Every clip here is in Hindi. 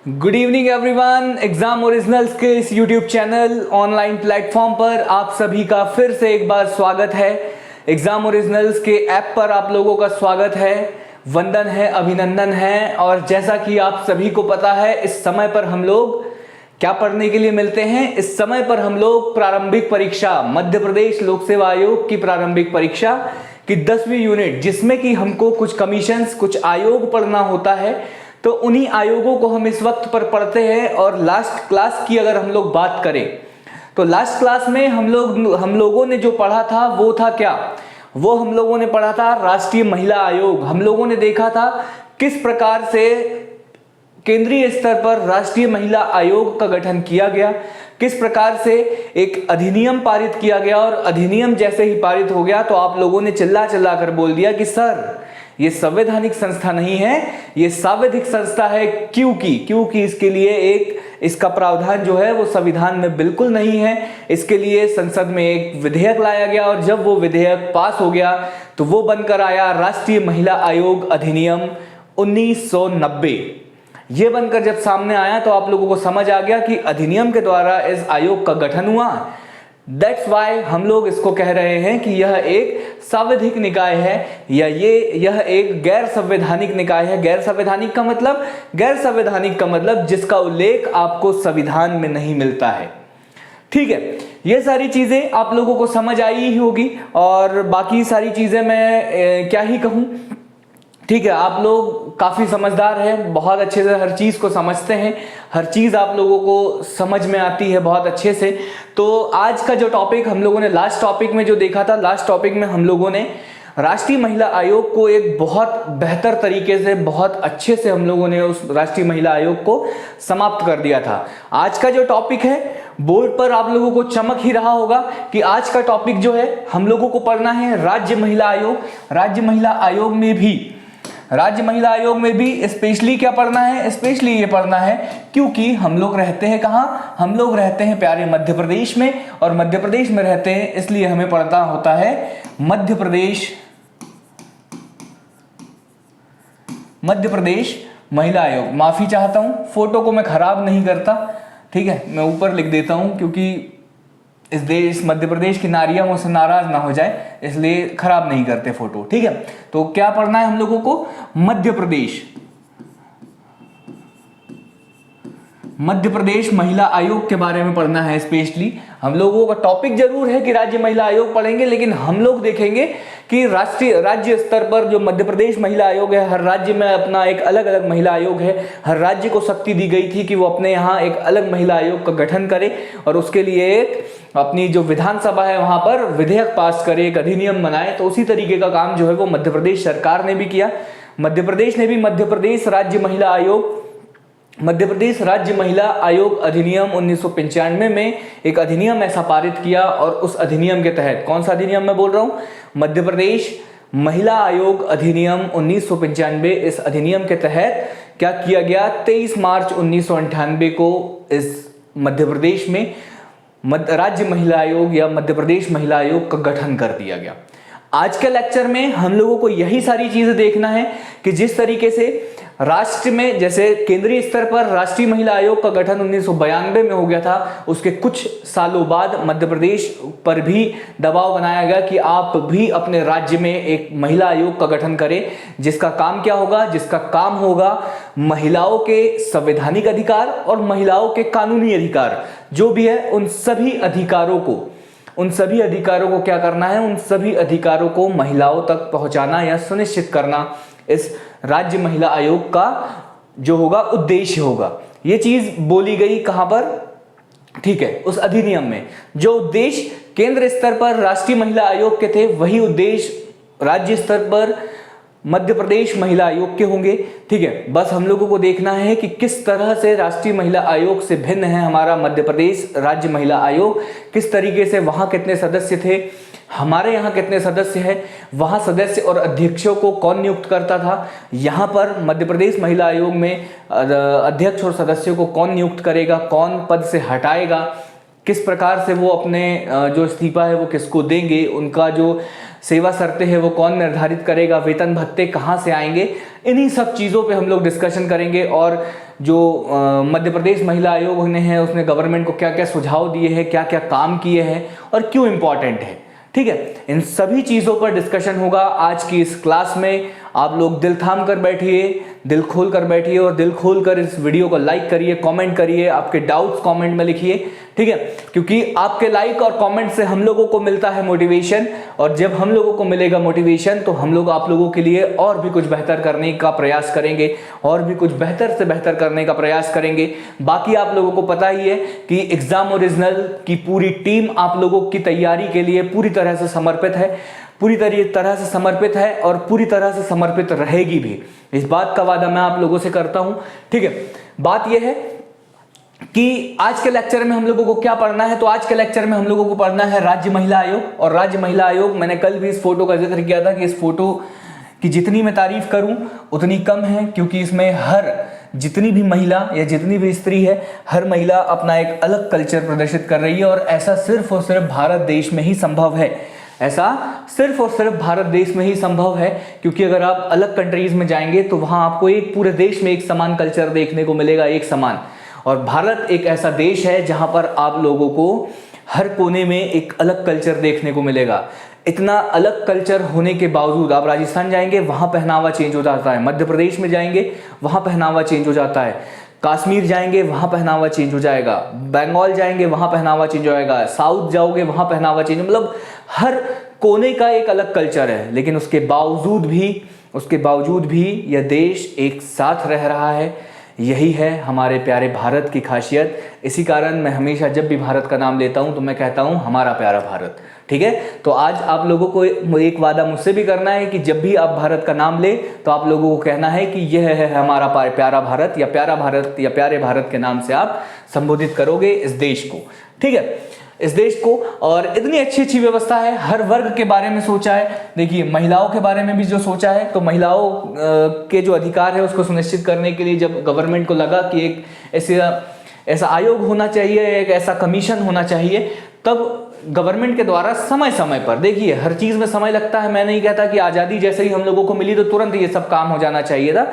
Good evening everyone. Exam originals के इस यूट्यूब चैनल ऑनलाइन प्लेटफॉर्म पर आप सभी का फिर से एक बार स्वागत है। एग्जाम ओरिजिनल्स के ऐप पर आप लोगों का स्वागत है, वंदन है, अभिनंदन है। और जैसा कि आप सभी को पता है, इस समय पर हम लोग क्या पढ़ने के लिए मिलते हैं। इस समय पर हम लोग प्रारंभिक परीक्षा, मध्य प्रदेश लोक सेवा आयोग की प्रारंभिक परीक्षा की 10वीं यूनिट, जिसमें कि हमको कुछ कमीशंस, कुछ आयोग पढ़ना होता है, तो उन्हीं आयोगों को हम इस वक्त पर पढ़ते हैं। और लास्ट क्लास की अगर हम लोग बात करें तो लास्ट क्लास में हम लोगों ने जो पढ़ा था वो था क्या? वो हम लोगों ने पढ़ा था राष्ट्रीय महिला आयोग। हम लोगों ने देखा था किस प्रकार से केंद्रीय स्तर पर राष्ट्रीय महिला आयोग का गठन किया गया, किस प्रकार से एक अधिनियम पारित किया गया। और अधिनियम जैसे ही पारित हो गया तो आप लोगों ने चिल्ला चिल्ला कर बोल दिया कि सर ये संवैधानिक संस्था नहीं है, ये सांविधिक संस्था है। क्योंकि इसके लिए इसका प्रावधान जो है वो संविधान में बिल्कुल नहीं है। इसके लिए संसद में एक विधेयक लाया गया और जब वो विधेयक पास हो गया तो वो बनकर आया राष्ट्रीय महिला आयोग अधिनियम 1990। ये बनकर जब सामने आया तो आप लोगों को समझ आ गया कि अधिनियम के द्वारा इस आयोग का गठन हुआ। दैट्स वाई हम लोग इसको कह रहे हैं कि यह एक सांविधिक निकाय है या यह एक गैर संवैधानिक निकाय है। गैर संवैधानिक का मतलब जिसका उल्लेख आपको संविधान में नहीं मिलता है। ठीक है, ये सारी चीजें आप लोगों को समझ आई ही होगी और बाकी सारी चीजें मैं क्या ही कहूं। ठीक है, आप लोग काफी समझदार हैं, बहुत अच्छे से हर चीज को समझते हैं, हर चीज आप लोगों को समझ में आती है बहुत अच्छे से। तो आज का जो टॉपिक हम लोगों ने लास्ट टॉपिक में जो देखा था, लास्ट टॉपिक में हम लोगों ने राष्ट्रीय महिला आयोग को एक बहुत बेहतर तरीके से, बहुत अच्छे से हम लोगों ने उस राष्ट्रीय महिला आयोग को समाप्त कर दिया था। आज का जो टॉपिक है, बोर्ड पर आप लोगों को चमक ही रहा होगा कि आज का टॉपिक जो है हम लोगों को पढ़ना है राज्य महिला आयोग। राज्य महिला आयोग में भी स्पेशली क्या पढ़ना है? स्पेशली ये पढ़ना है क्योंकि हम लोग रहते हैं कहाँ? हम लोग रहते हैं प्यारे मध्य प्रदेश में, और मध्य प्रदेश में रहते हैं इसलिए हमें पढ़ना होता है मध्य प्रदेश महिला आयोग। माफी चाहता हूं, फोटो को मैं खराब नहीं करता, ठीक है, मैं ऊपर लिख देता हूं क्योंकि इस मध्य प्रदेश की नारियां मुझसे नाराज ना हो जाए, इसलिए खराब नहीं करते फोटो। ठीक है, तो क्या पढ़ना है हम लोगों को? मध्य प्रदेश महिला आयोग के बारे में पढ़ना है। स्पेशली हम लोगों का टॉपिक जरूर है कि राज्य महिला आयोग पढ़ेंगे, लेकिन हम लोग देखेंगे कि राज्य स्तर पर जो मध्य प्रदेश महिला आयोग है, हर राज्य में अपना एक अलग अलग महिला आयोग है। हर राज्य को शक्ति दी गई थी कि वो अपने यहाँ एक अलग महिला आयोग का गठन करे और उसके लिए एक अपनी जो विधानसभा है वहां पर विधेयक पास करे, एक अधिनियम बनाए। तो उसी तरीके का काम जो है वो मध्य प्रदेश सरकार ने भी किया। मध्य प्रदेश ने भी मध्य प्रदेश राज्य महिला आयोग अधिनियम 1995 में एक अधिनियम ऐसा पारित किया। और उस अधिनियम के तहत, कौन सा अधिनियम मैं बोल रहा हूं? मध्य प्रदेश महिला आयोग अधिनियम 1995। इस अधिनियम के तहत क्या किया गया? 23 मार्च 1998 को इस मध्य प्रदेश में राज्य महिला आयोग या मध्य प्रदेश महिला आयोग का गठन कर दिया गया। आज के लेक्चर में हम लोगों को यही सारी चीजें देखना है कि जिस तरीके से राष्ट्र में, जैसे केंद्रीय स्तर पर राष्ट्रीय महिला आयोग का गठन 1992 में हो गया था, उसके कुछ सालों बाद मध्य प्रदेश पर भी दबाव बनाया गया कि आप भी अपने राज्य में एक महिला आयोग का गठन करें, जिसका काम क्या होगा? जिसका काम होगा महिलाओं के संवैधानिक अधिकार और महिलाओं के कानूनी अधिकार जो भी है, उन सभी अधिकारों को क्या करना है? उन सभी अधिकारों को महिलाओं तक पहुंचाना या सुनिश्चित करना इस राज्य महिला आयोग का जो होगा उद्देश्य होगा। ये चीज बोली गई कहां पर? ठीक है, उस अधिनियम में जो उद्देश्य केंद्र स्तर पर राष्ट्रीय महिला आयोग के थे, वही उद्देश्य राज्य स्तर पर मध्य प्रदेश महिला आयोग के होंगे। ठीक है, बस हम लोगों को देखना है कि किस तरह से राष्ट्रीय महिला आयोग से भिन्न है हमारा मध्य प्रदेश राज्य महिला आयोग। किस तरीके से वहां कितने सदस्य थे, हमारे यहाँ कितने सदस्य हैं, वहां सदस्य और अध्यक्षों को कौन नियुक्त करता था, यहाँ पर मध्य प्रदेश महिला आयोग में अध्यक्ष और सदस्यों को कौन नियुक्त करेगा, कौन पद से हटाएगा, किस प्रकार से वो अपने जो इस्तीफा है वो किसको देंगे, उनका जो सेवा शर्तें हैं वो कौन निर्धारित करेगा, वेतन भत्ते कहाँ से आएंगे, इन्हीं सब चीज़ों पे हम लोग डिस्कशन करेंगे। और जो मध्य प्रदेश महिला आयोग ने है उसने गवर्नमेंट को क्या क्या सुझाव दिए हैं, क्या क्या काम किए हैं और क्यों इंपॉर्टेंट है, ठीक है, इन सभी चीज़ों पर डिस्कशन होगा आज की इस क्लास में। आप लोग दिल थाम कर बैठिए, दिल खोल कर बैठिए और दिल खोल कर इस वीडियो को लाइक करिए, कमेंट करिए, आपके डाउट्स कमेंट में लिखिए, ठीक है, क्योंकि आपके लाइक और कमेंट से हम लोगों को मिलता है मोटिवेशन, और जब हम लोगों को मिलेगा मोटिवेशन तो हम लोग आप लोगों के लिए और भी कुछ बेहतर करने का प्रयास करेंगे, और भी कुछ बेहतर से बेहतर करने का प्रयास करेंगे। बाकी आप लोगों को पता ही है कि एग्जाम ओरिजिनल की पूरी टीम आप लोगों की तैयारी के लिए पूरी तरह से समर्पित है, पूरी तरह से समर्पित है और पूरी तरह से समर्पित रहेगी भी। इस बात का वादा मैं आप लोगों से करता हूं, ठीक है। बात यह है कि आज के लेक्चर में हम लोगों को क्या पढ़ना है, तो आज के लेक्चर में हम लोगों को पढ़ना है राज्य महिला आयोग। और राज्य महिला आयोग, मैंने कल भी इस फोटो का जिक्र किया था कि इस फोटो की जितनी मैं तारीफ करूं उतनी कम है, क्योंकि इसमें हर जितनी भी महिला या जितनी भी स्त्री है, हर महिला अपना एक अलग कल्चर प्रदर्शित कर रही है। और ऐसा सिर्फ और सिर्फ भारत देश में ही संभव है, ऐसा सिर्फ और सिर्फ भारत देश में ही संभव है, क्योंकि अगर आप अलग कंट्रीज में जाएंगे तो वहां आपको एक पूरे देश में एक समान कल्चर देखने को मिलेगा, एक समान। और भारत एक ऐसा देश है जहां पर आप लोगों को हर कोने में एक अलग कल्चर देखने को मिलेगा। इतना अलग कल्चर होने के बावजूद आप राजस्थान जाएंगे वहां पहनावा चेंज हो जाता है, मध्य प्रदेश में जाएंगे वहां पहनावा चेंज हो जाता है, कश्मीर जाएंगे वहां पहनावा चेंज हो जाएगा, बंगाल जाएंगे वहां पहनावा चेंज हो जाएगा, साउथ जाओगे वहां पहनावा चेंज, मतलब हर कोने का एक अलग कल्चर है। लेकिन उसके बावजूद भी यह देश एक साथ रह रहा है। यही है हमारे प्यारे भारत की खासियत। इसी कारण मैं हमेशा जब भी भारत का नाम लेता हूं तो मैं कहता हूं हमारा प्यारा भारत, ठीक है। तो आज आप लोगों को एक वादा मुझसे भी करना है कि जब भी आप भारत का नाम ले तो आप लोगों को कहना है कि यह है हमारा प्यारा भारत या प्यारे भारत के नाम से आप संबोधित करोगे इस देश को, ठीक है, इस देश को। और इतनी अच्छी अच्छी व्यवस्था है, हर वर्ग के बारे में सोचा है। देखिए महिलाओं के बारे में भी जो सोचा है, तो महिलाओं के जो अधिकार है उसको सुनिश्चित करने के लिए जब गवर्नमेंट को लगा कि एक ऐसा आयोग होना चाहिए, एक ऐसा कमीशन होना चाहिए, तब गवर्नमेंट के द्वारा समय समय पर, देखिए हर चीज में समय लगता है, मैं नहीं कहता कि आजादी जैसे ही हम लोगों को मिली तो तुरंत ये सब काम हो जाना चाहिए था,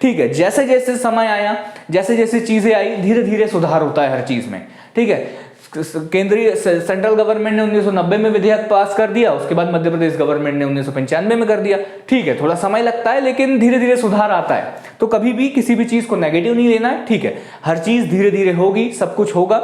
ठीक है। जैसे जैसे समय आया, जैसे जैसे चीजें आई, धीरे धीरे सुधार होता है हर चीज में, ठीक है। केंद्रीय सेंट्रल गवर्नमेंट ने 1990 में विधेयक पास कर दिया, उसके बाद मध्य प्रदेश गवर्नमेंट ने 1995 में कर दिया, ठीक है। थोड़ा समय लगता है लेकिन धीरे धीरे सुधार आता है। तो कभी भी किसी भी चीज को नेगेटिव नहीं लेना है, ठीक है। हर चीज धीरे धीरे होगी, सब कुछ होगा,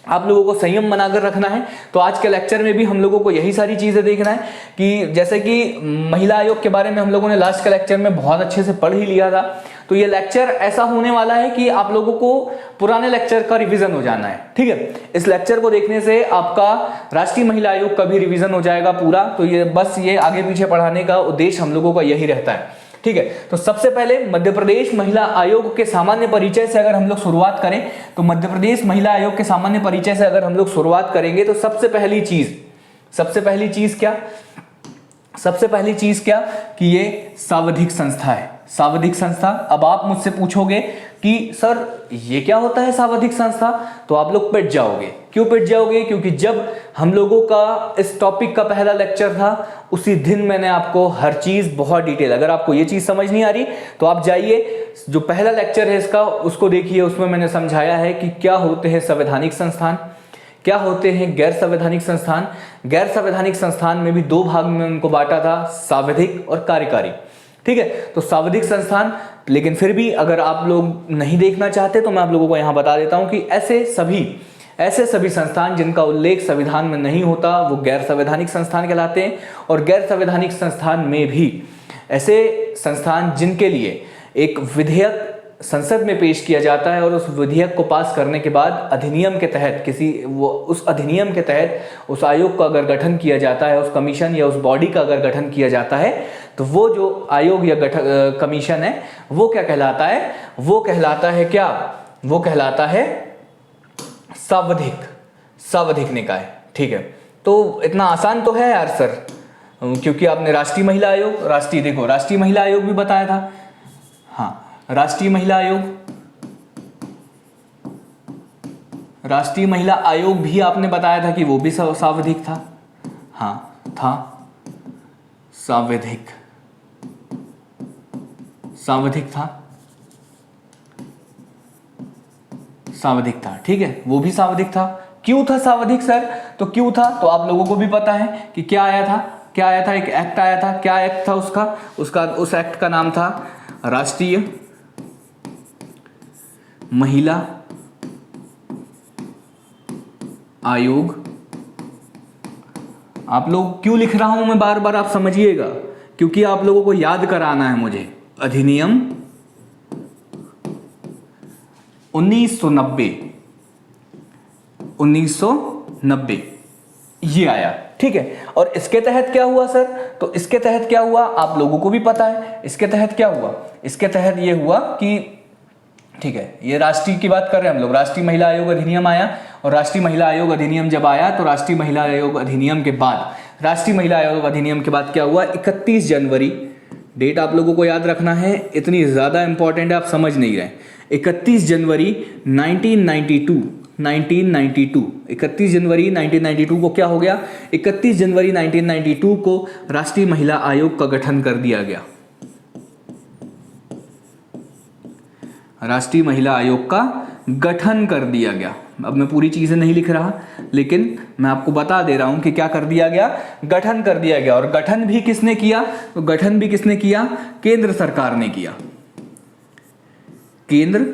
आप लोगों को संयम बनाकर रखना है। तो आज के लेक्चर में भी हम लोगों को यही सारी चीजें देखना है कि जैसे कि महिला आयोग के बारे में हम लोगों ने लास्ट के लेक्चर में बहुत अच्छे से पढ़ ही लिया था। तो ये लेक्चर ऐसा होने वाला है कि आप लोगों को पुराने लेक्चर का रिवीजन हो जाना है, ठीक है। इस लेक्चर को देखने से आपका राष्ट्रीय महिला आयोग का भी रिवीजन हो जाएगा पूरा। तो ये बस ये आगे पीछे पढ़ाने का उद्देश्य हम लोगों का यही रहता है, ठीक है। तो सबसे पहले मध्य प्रदेश महिला आयोग के सामान्य परिचय से अगर हम लोग शुरुआत करें, तो मध्य प्रदेश महिला आयोग के सामान्य परिचय से अगर हम लोग शुरुआत करेंगे तो सबसे पहली चीज क्या कि ये सावधिक संस्था है, सावधिक संस्था। अब आप मुझसे पूछोगे कि सर ये क्या होता है सावधिक संस्था, तो आप लोग पिट जाओगे। क्यों पिट जाओगे? क्योंकि जब हम लोगों का इस टॉपिक का पहला लेक्चर था उसी दिन मैंने आपको हर चीज बहुत डिटेल, अगर आपको ये चीज समझ नहीं आ रही तो आप जाइए जो पहला लेक्चर है इसका उसको देखिए, उसमें मैंने समझाया है कि क्या होते हैं संवैधानिक संस्थान, क्या होते हैं गैर संवैधानिक संस्थान। गैर संवैधानिक संस्थान में भी दो भाग में उनको बांटा था, सांविधिक और कार्यकारी, ठीक है। तो सांविधिक संस्थान, लेकिन फिर भी अगर आप लोग नहीं देखना चाहते तो मैं आप लोगों को यहां बता देता हूं कि ऐसे सभी संस्थान जिनका उल्लेख संविधान में नहीं होता वो गैर संवैधानिक संस्थान कहलाते हैं। और गैर संवैधानिक संस्थान में भी ऐसे संस्थान जिनके लिए एक विधेयक संसद में पेश किया जाता है और उस विधेयक को पास करने के बाद अधिनियम के तहत उस अधिनियम के तहत उस आयोग का अगर गठन किया जाता है, उस कमीशन या उस बॉडी का अगर गठन किया जाता है, तो वो जो आयोग या कमीशन है वो क्या कहलाता है? वो कहलाता है क्या? वो कहलाता है सावधिक निकाय, ठीक है। तो इतना आसान तो है यार सर, क्योंकि आपने राष्ट्रीय महिला आयोग भी बताया था। हाँ, राष्ट्रीय महिला आयोग भी आपने बताया था कि वो भी सावधिक था। हाँ, था सांविधिक था, सांविधिक था, ठीक है, वो भी सांविधिक था। क्यों था सांविधिक सर? तो क्यों था तो आप लोगों को भी पता है कि क्या आया था, क्या आया था, एक एक्ट आया था। क्या एक्ट था उसका उस एक्ट का नाम था राष्ट्रीय महिला आयोग। आप लोग क्यों लिख रहा हूं मैं बार बार, आप समझिएगा, क्योंकि आप लोगों को याद कराना है मुझे। अधिनियम 1990 ये आया, ठीक है। और इसके तहत क्या हुआ सर? तो इसके तहत क्या हुआ आप लोगों को भी पता है। इसके तहत क्या हुआ? इसके तहत ये हुआ कि, ठीक है, ये राष्ट्रीय की बात कर रहे हैं हम लोग, राष्ट्रीय महिला आयोग अधिनियम आया। और राष्ट्रीय महिला आयोग अधिनियम जब आया तो राष्ट्रीय महिला आयोग अधिनियम के बाद, राष्ट्रीय महिला आयोग अधिनियम के बाद क्या हुआ? 31 जनवरी, डेट आप लोगों को याद रखना है, इतनी ज्यादा इंपॉर्टेंट है, आप समझ नहीं रहे। 31 जनवरी 1992, 31 जनवरी 1992 को क्या हो गया? 31 जनवरी 1992 को राष्ट्रीय महिला आयोग का गठन कर दिया गया। राष्ट्रीय महिला आयोग का गठन कर दिया गया। अब मैं पूरी चीजें नहीं लिख रहा, लेकिन मैं आपको बता दे रहा हूं कि क्या कर दिया गया, गठन कर दिया गया। और गठन भी किसने किया? तो गठन भी किसने किया? केंद्र सरकार ने किया, केंद्र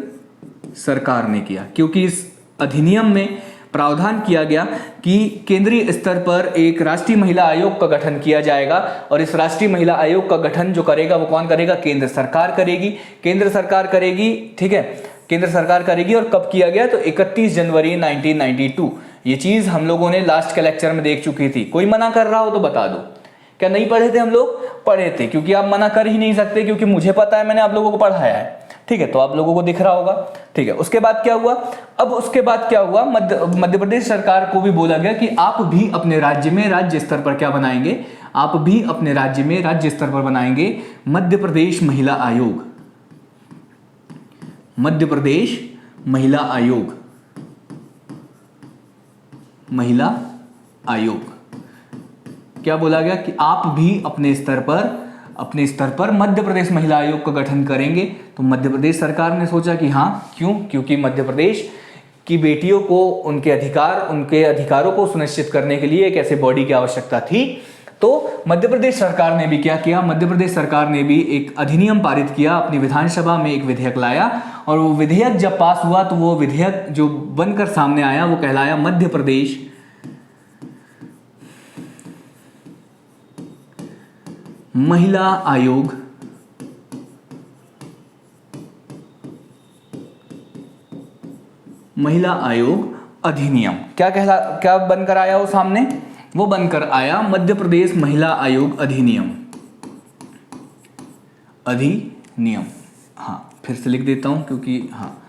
सरकार ने किया। क्योंकि इस अधिनियम में प्रावधान किया गया कि केंद्रीय स्तर पर एक राष्ट्रीय महिला आयोग का गठन किया जाएगा। और इस राष्ट्रीय महिला आयोग का गठन जो करेगा वो कौन करेगा? केंद्र सरकार करेगी, केंद्र सरकार करेगी, ठीक है, केंद्र सरकार करेगी। और कब किया गया? तो 31 जनवरी 1992। ये चीज हम लोगों ने लास्ट के लेक्चर में देख चुकी थी। कोई मना कर रहा हो तो बता दो। क्या नहीं पढ़े थे हम लोग? पढ़े थे, क्योंकि आप मना कर ही नहीं सकते, क्योंकि मुझे पता है, मैंने आप लोगों को पढ़ाया है, ठीक है, तो आप लोगों को दिख रहा होगा, ठीक है। उसके बाद क्या हुआ? अब उसके बाद क्या हुआ? मध्य प्रदेश सरकार को भी बोला गया कि आप भी अपने राज्य में राज्य स्तर पर क्या बनाएंगे? आप भी अपने राज्य में राज्य स्तर पर बनाएंगे मध्य प्रदेश महिला आयोग, मध्य प्रदेश महिला आयोग, महिला आयोग। क्या बोला गया? कि आप भी अपने स्तर पर मध्य प्रदेश महिला आयोग का गठन करेंगे। तो मध्य प्रदेश सरकार ने सोचा कि हाँ, क्यों? क्योंकि मध्य प्रदेश की बेटियों को उनके अधिकारों को सुनिश्चित करने के लिए एक ऐसे बॉडी की आवश्यकता थी। तो मध्य प्रदेश सरकार ने भी क्या किया? मध्य प्रदेश सरकार ने भी एक अधिनियम पारित किया, अपनी विधानसभा में एक विधेयक लाया। और वो विधेयक जब पास हुआ तो वो विधेयक जो बनकर सामने आया वो कहलाया मध्य प्रदेश महिला आयोग अधिनियम। क्या बनकर आया वो सामने? वो बनकर आया मध्य प्रदेश महिला आयोग अधिनियम। हाँ, फिर से लिख देता हूं, क्योंकि हाँ,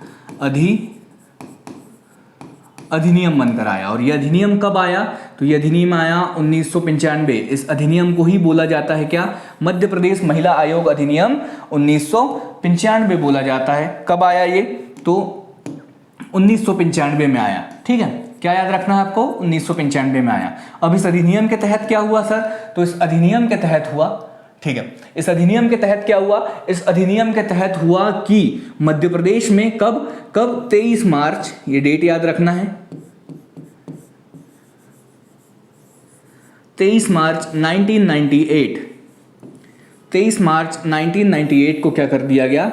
अधिनियम बनकर आया। और ये अधिनियम कब आया? तो ये अधिनियम आया 1995। इस अधिनियम को ही बोला जाता है क्या? मध्य प्रदेश महिला आयोग अधिनियम 1995 बोला जाता है। कब आया ये? तो 1995 में आया, ठीक है। क्या याद रखना है आपको? 1995 में आया। अब इस अधिनियम के तहत क्या हुआ सर? तो इस अधिनियम के तहत हुआ, ठीक है, इस अधिनियम के तहत क्या हुआ? इस अधिनियम के तहत हुआ कि मध्य प्रदेश में कब 23 मार्च, ये डेट याद रखना है, 23 मार्च 1998, 23 मार्च 1998 को क्या कर दिया गया?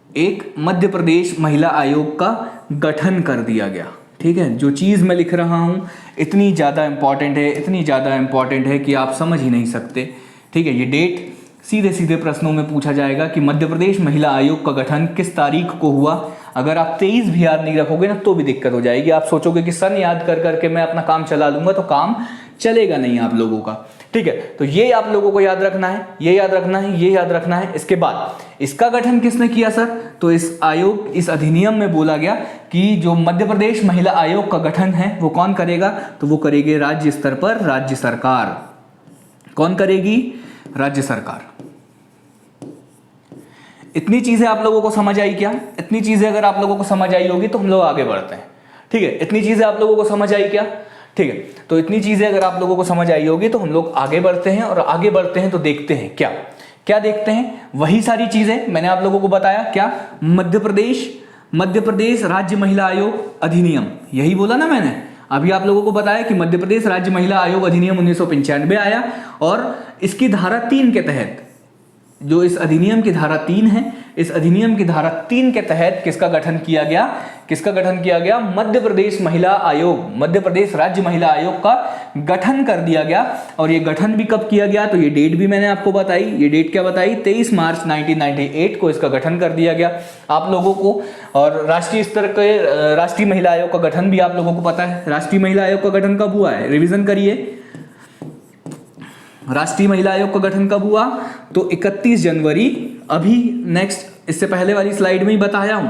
एक मध्य प्रदेश महिला आयोग का गठन कर दिया गया, ठीक है। जो चीज़ मैं लिख रहा हूं इतनी ज़्यादा इंपॉर्टेंट है, इतनी ज़्यादा इंपॉर्टेंट है कि आप समझ ही नहीं सकते, ठीक है। ये डेट सीधे सीधे प्रश्नों में पूछा जाएगा कि मध्य प्रदेश महिला आयोग का गठन किस तारीख को हुआ। अगर आप 23 भी याद नहीं रखोगे ना तो भी दिक्कत हो जाएगी। आप सोचोगे कि सन याद कर करके मैं अपना काम चला लूंगा, तो काम चलेगा नहीं आप लोगों का, ठीक है। तो ये आप लोगों को याद रखना है, ये याद रखना है, ये याद रखना है। इसके बाद इसका गठन किसने किया सर? तो इस अधिनियम में बोला गया कि जो मध्य प्रदेश महिला आयोग का गठन है वो कौन करेगा? तो वो करेगी राज्य स्तर पर राज्य सरकार। कौन करेगी? राज्य सरकार। इतनी चीजें आप लोगों को समझ आई क्या? इतनी चीजें अगर आप लोगों को समझ आई होगी तो हम लोग आगे बढ़ते हैं, ठीक है। इतनी चीजें आप लोगों को समझ आई क्या? ठीक है, तो इतनी चीजें अगर आप लोगों को समझ आई होगी तो हम लोग आगे बढ़ते हैं। और आगे बढ़ते हैं तो देखते हैं क्या क्या देखते हैं? वही सारी चीजें मैंने आप लोगों को बताया। क्या? मध्य प्रदेश राज्य महिला आयोग अधिनियम, यही बोला ना मैंने अभी आप लोगों को बताया कि मध्य प्रदेश राज्य महिला आयोग अधिनियम 1995 आया, और इसकी धारा 3 के तहत, जो इस अधिनियम की धारा 3 है, इस अधिनियम की धारा 3 के तहत किसका गठन किया गया? मध्य प्रदेश महिला आयोग, मध्य प्रदेश राज्य महिला आयोग का गठन कर दिया गया। और ये गठन भी कब किया गया? तो ये डेट भी मैंने आपको बताई। ये डेट क्या बताई? 23 मार्च 1998 को इसका गठन कर दिया गया आप लोगों को। और राष्ट्रीय स्तर के राष्ट्रीय महिला आयोग का गठन भी आप लोगों को पता है। राष्ट्रीय महिला आयोग का गठन कब हुआ है? रिवीजन करिए। राष्ट्रीय महिला आयोग का गठन कब हुआ? तो 31 जनवरी, अभी नेक्स्ट इससे पहले वाली स्लाइड में ही बताया हूं,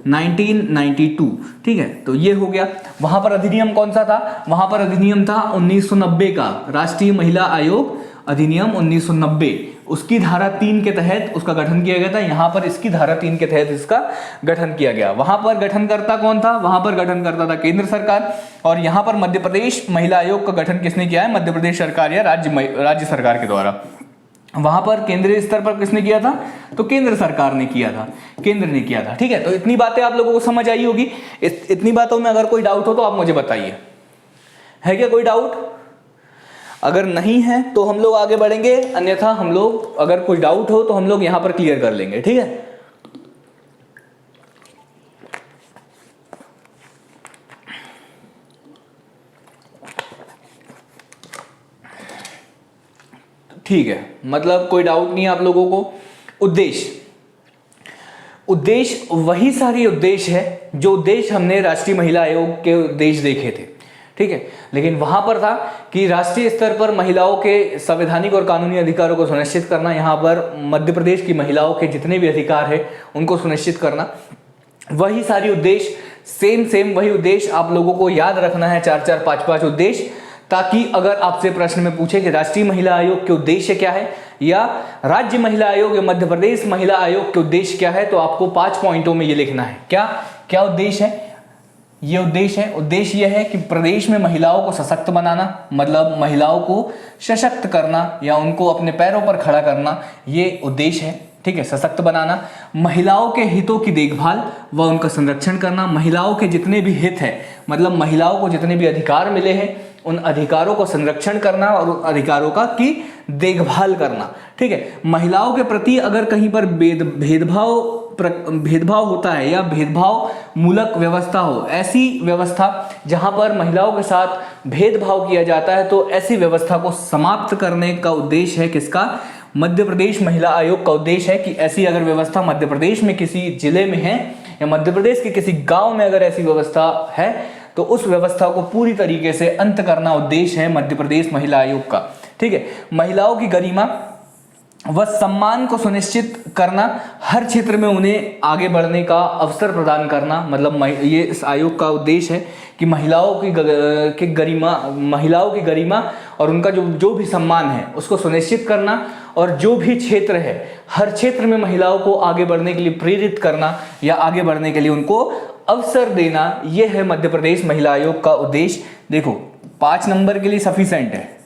1992। ठीक है, तो ये हो गया। वहां पर अधिनियम कौन सा था? वहां पर अधिनियम था 1990 का, राष्ट्रीय महिला आयोग अधिनियम 1990। उसकी धारा 3 के तहत उसका गठन किया गया था। यहां पर इसकी धारा 3 के तहत इसका गठन किया गया। वहां पर गठनकर्ता कौन था? वहां पर गठनकर्ता था केंद्र सरकार। और यहां पर मध्य प्रदेश महिला आयोग का गठन किसने किया है? मध्य प्रदेश सरकार या राज्य सरकार के द्वारा। वहां पर केंद्रीय स्तर पर किसने किया था? तो केंद्र सरकार ने किया था, केंद्र ने किया था। ठीक है, तो इतनी बातें आप लोगों को समझ आई होगी। इतनी बातों में अगर कोई डाउट हो तो आप मुझे बताइए। है क्या कोई डाउट? अगर नहीं है तो हम लोग आगे बढ़ेंगे, अन्यथा हम लोग, अगर कोई डाउट हो तो हम लोग यहां पर क्लियर कर लेंगे। ठीक है, ठीक है, मतलब कोई डाउट नहीं है आप लोगों को। उद्देश्य वही सारी उद्देश्य है जो उद्देश्य हमने राष्ट्रीय महिला आयोग के उद्देश्य देखे थे। ठीक है, लेकिन वहां पर था कि राष्ट्रीय स्तर पर महिलाओं के संवैधानिक और कानूनी अधिकारों को सुनिश्चित करना। यहां पर मध्य प्रदेश की महिलाओं के जितने भी अधिकार है उनको सुनिश्चित करना। वही सारी उद्देश्य, सेम वही उद्देश्य आप लोगों को याद रखना है, 4-4, 5-5 उद्देश्य, ताकि अगर आपसे प्रश्न में पूछे कि राष्ट्रीय महिला आयोग के उद्देश्य क्या है, या राज्य महिला आयोग या मध्य प्रदेश महिला आयोग के उद्देश्य क्या है, तो आपको 5 पॉइंटों में ये लिखना है। क्या उद्देश्य है? ये उद्देश्य यह है कि प्रदेश में महिलाओं को सशक्त बनाना, मतलब महिलाओं को सशक्त करना या उनको अपने पैरों पर खड़ा करना, ये उद्देश्य है। ठीक है, सशक्त बनाना, महिलाओं के हितों की देखभाल व उनका संरक्षण करना। महिलाओं के जितने भी हित है, मतलब महिलाओं को जितने भी अधिकार मिले हैं, उन अधिकारों को संरक्षण करना और उन अधिकारों का की देखभाल करना। ठीक है, महिलाओं के प्रति अगर कहीं पर भेदभाव होता है या भेदभाव मूलक व्यवस्था हो, ऐसी व्यवस्था जहां पर महिलाओं के साथ भेदभाव किया जाता है, तो ऐसी व्यवस्था को समाप्त करने का उद्देश्य है किसका? मध्य प्रदेश महिला आयोग का उद्देश्य है कि ऐसी अगर व्यवस्था मध्य प्रदेश में किसी जिले में है या मध्य प्रदेश के किसी गांव में अगर ऐसी व्यवस्था है, तो उस व्यवस्था को पूरी तरीके से अंत करना उद्देश्य है मध्य प्रदेश महिला आयोग का। ठीक है, महिलाओं की गरिमा व सम्मान को सुनिश्चित करना, हर क्षेत्र में उन्हें आगे बढ़ने का अवसर प्रदान करना, मतलब ये इस आयोग का उद्देश्य है कि महिलाओं की गरिमा और उनका जो भी सम्मान है उसको सुनिश्चित करना, और जो भी क्षेत्र है हर क्षेत्र में महिलाओं को आगे बढ़ने के लिए प्रेरित करना या आगे बढ़ने के लिए उनको अवसर देना, यह है मध्य प्रदेश महिला आयोग का उद्देश्य। देखो 5 नंबर के लिए सफिशिएंट है,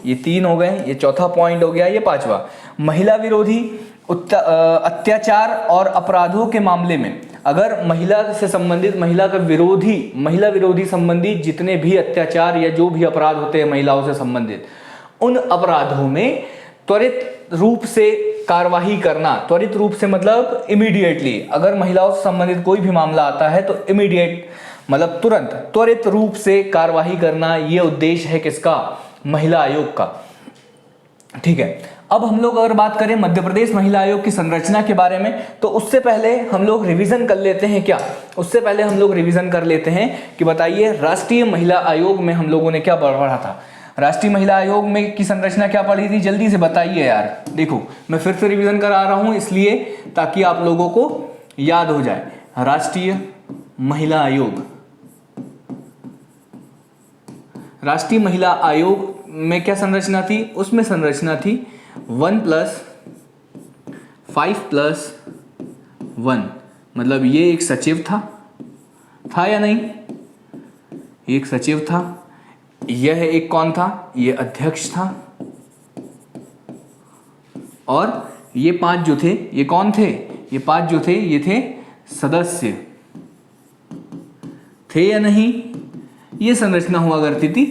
ये 3 हो गए, ये चौथा पॉइंट हो गया, ये 5वां। महिला विरोधी अत्याचार और अपराधों के मामले में अगर महिला से संबंधित महिला विरोधी संबंधित जितने भी अत्याचार या जो भी अपराध होते हैं महिलाओं से संबंधित, उन अपराधों में त्वरित रूप से कार्यवाही करना। त्वरित रूप से मतलब इमीडिएटली, अगर महिलाओं से संबंधित कोई भी मामला आता है तो इमीडिएट मतलब तुरंत त्वरित रूप से कार्यवाही करना, यह उद्देश्य है किसका? महिला आयोग का। ठीक है, अब हम लोग अगर बात करें मध्य प्रदेश महिला आयोग की संरचना के बारे में, तो उससे पहले हम लोग रिवीजन कर लेते हैं। उससे पहले हम लोग रिवीजन कर लेते हैं कि बताइए राष्ट्रीय महिला आयोग में हम लोगों ने क्या पढ़ा था। राष्ट्रीय महिला आयोग में की संरचना क्या पढ़ी थी, जल्दी से बताइए यार। देखो मैं फिर से रिवीजन करा रहा हूं इसलिए ताकि आप लोगों को याद हो जाए। राष्ट्रीय महिला आयोग में क्या संरचना थी? उसमें संरचना थी 1+5+1, मतलब ये एक सचिव था या नहीं? एक सचिव था, यह एक कौन था? ये अध्यक्ष था, और ये 5 जो थे ये कौन थे, ये 5 जो थे ये थे सदस्य, थे या नहीं। ये संरचना हुआ करती थी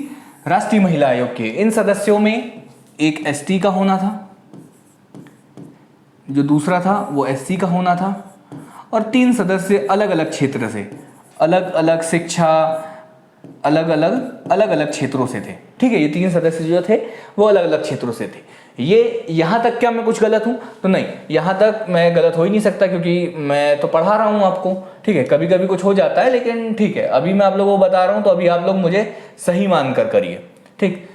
राष्ट्रीय महिला आयोग के। इन सदस्यों में एक एसटी का होना था, जो दूसरा था वो एससी का होना था, और 3 सदस्य अलग अलग क्षेत्र से, अलग अलग शिक्षा, अलग अलग क्षेत्रों से थे। ठीक है, ये 3 सदस्य जो थे वो अलग अलग क्षेत्रों से थे। ये यहाँ तक क्या मैं कुछ गलत हूँ? तो नहीं, यहाँ तक मैं गलत हो ही नहीं सकता, क्योंकि मैं तो पढ़ा रहा हूँ आपको। ठीक है, कभी कभी कुछ हो जाता है, लेकिन ठीक है, अभी मैं आप लोगों को बता रहा हूँ तो अभी आप लोग मुझे सही मान कर करिए। ठीक,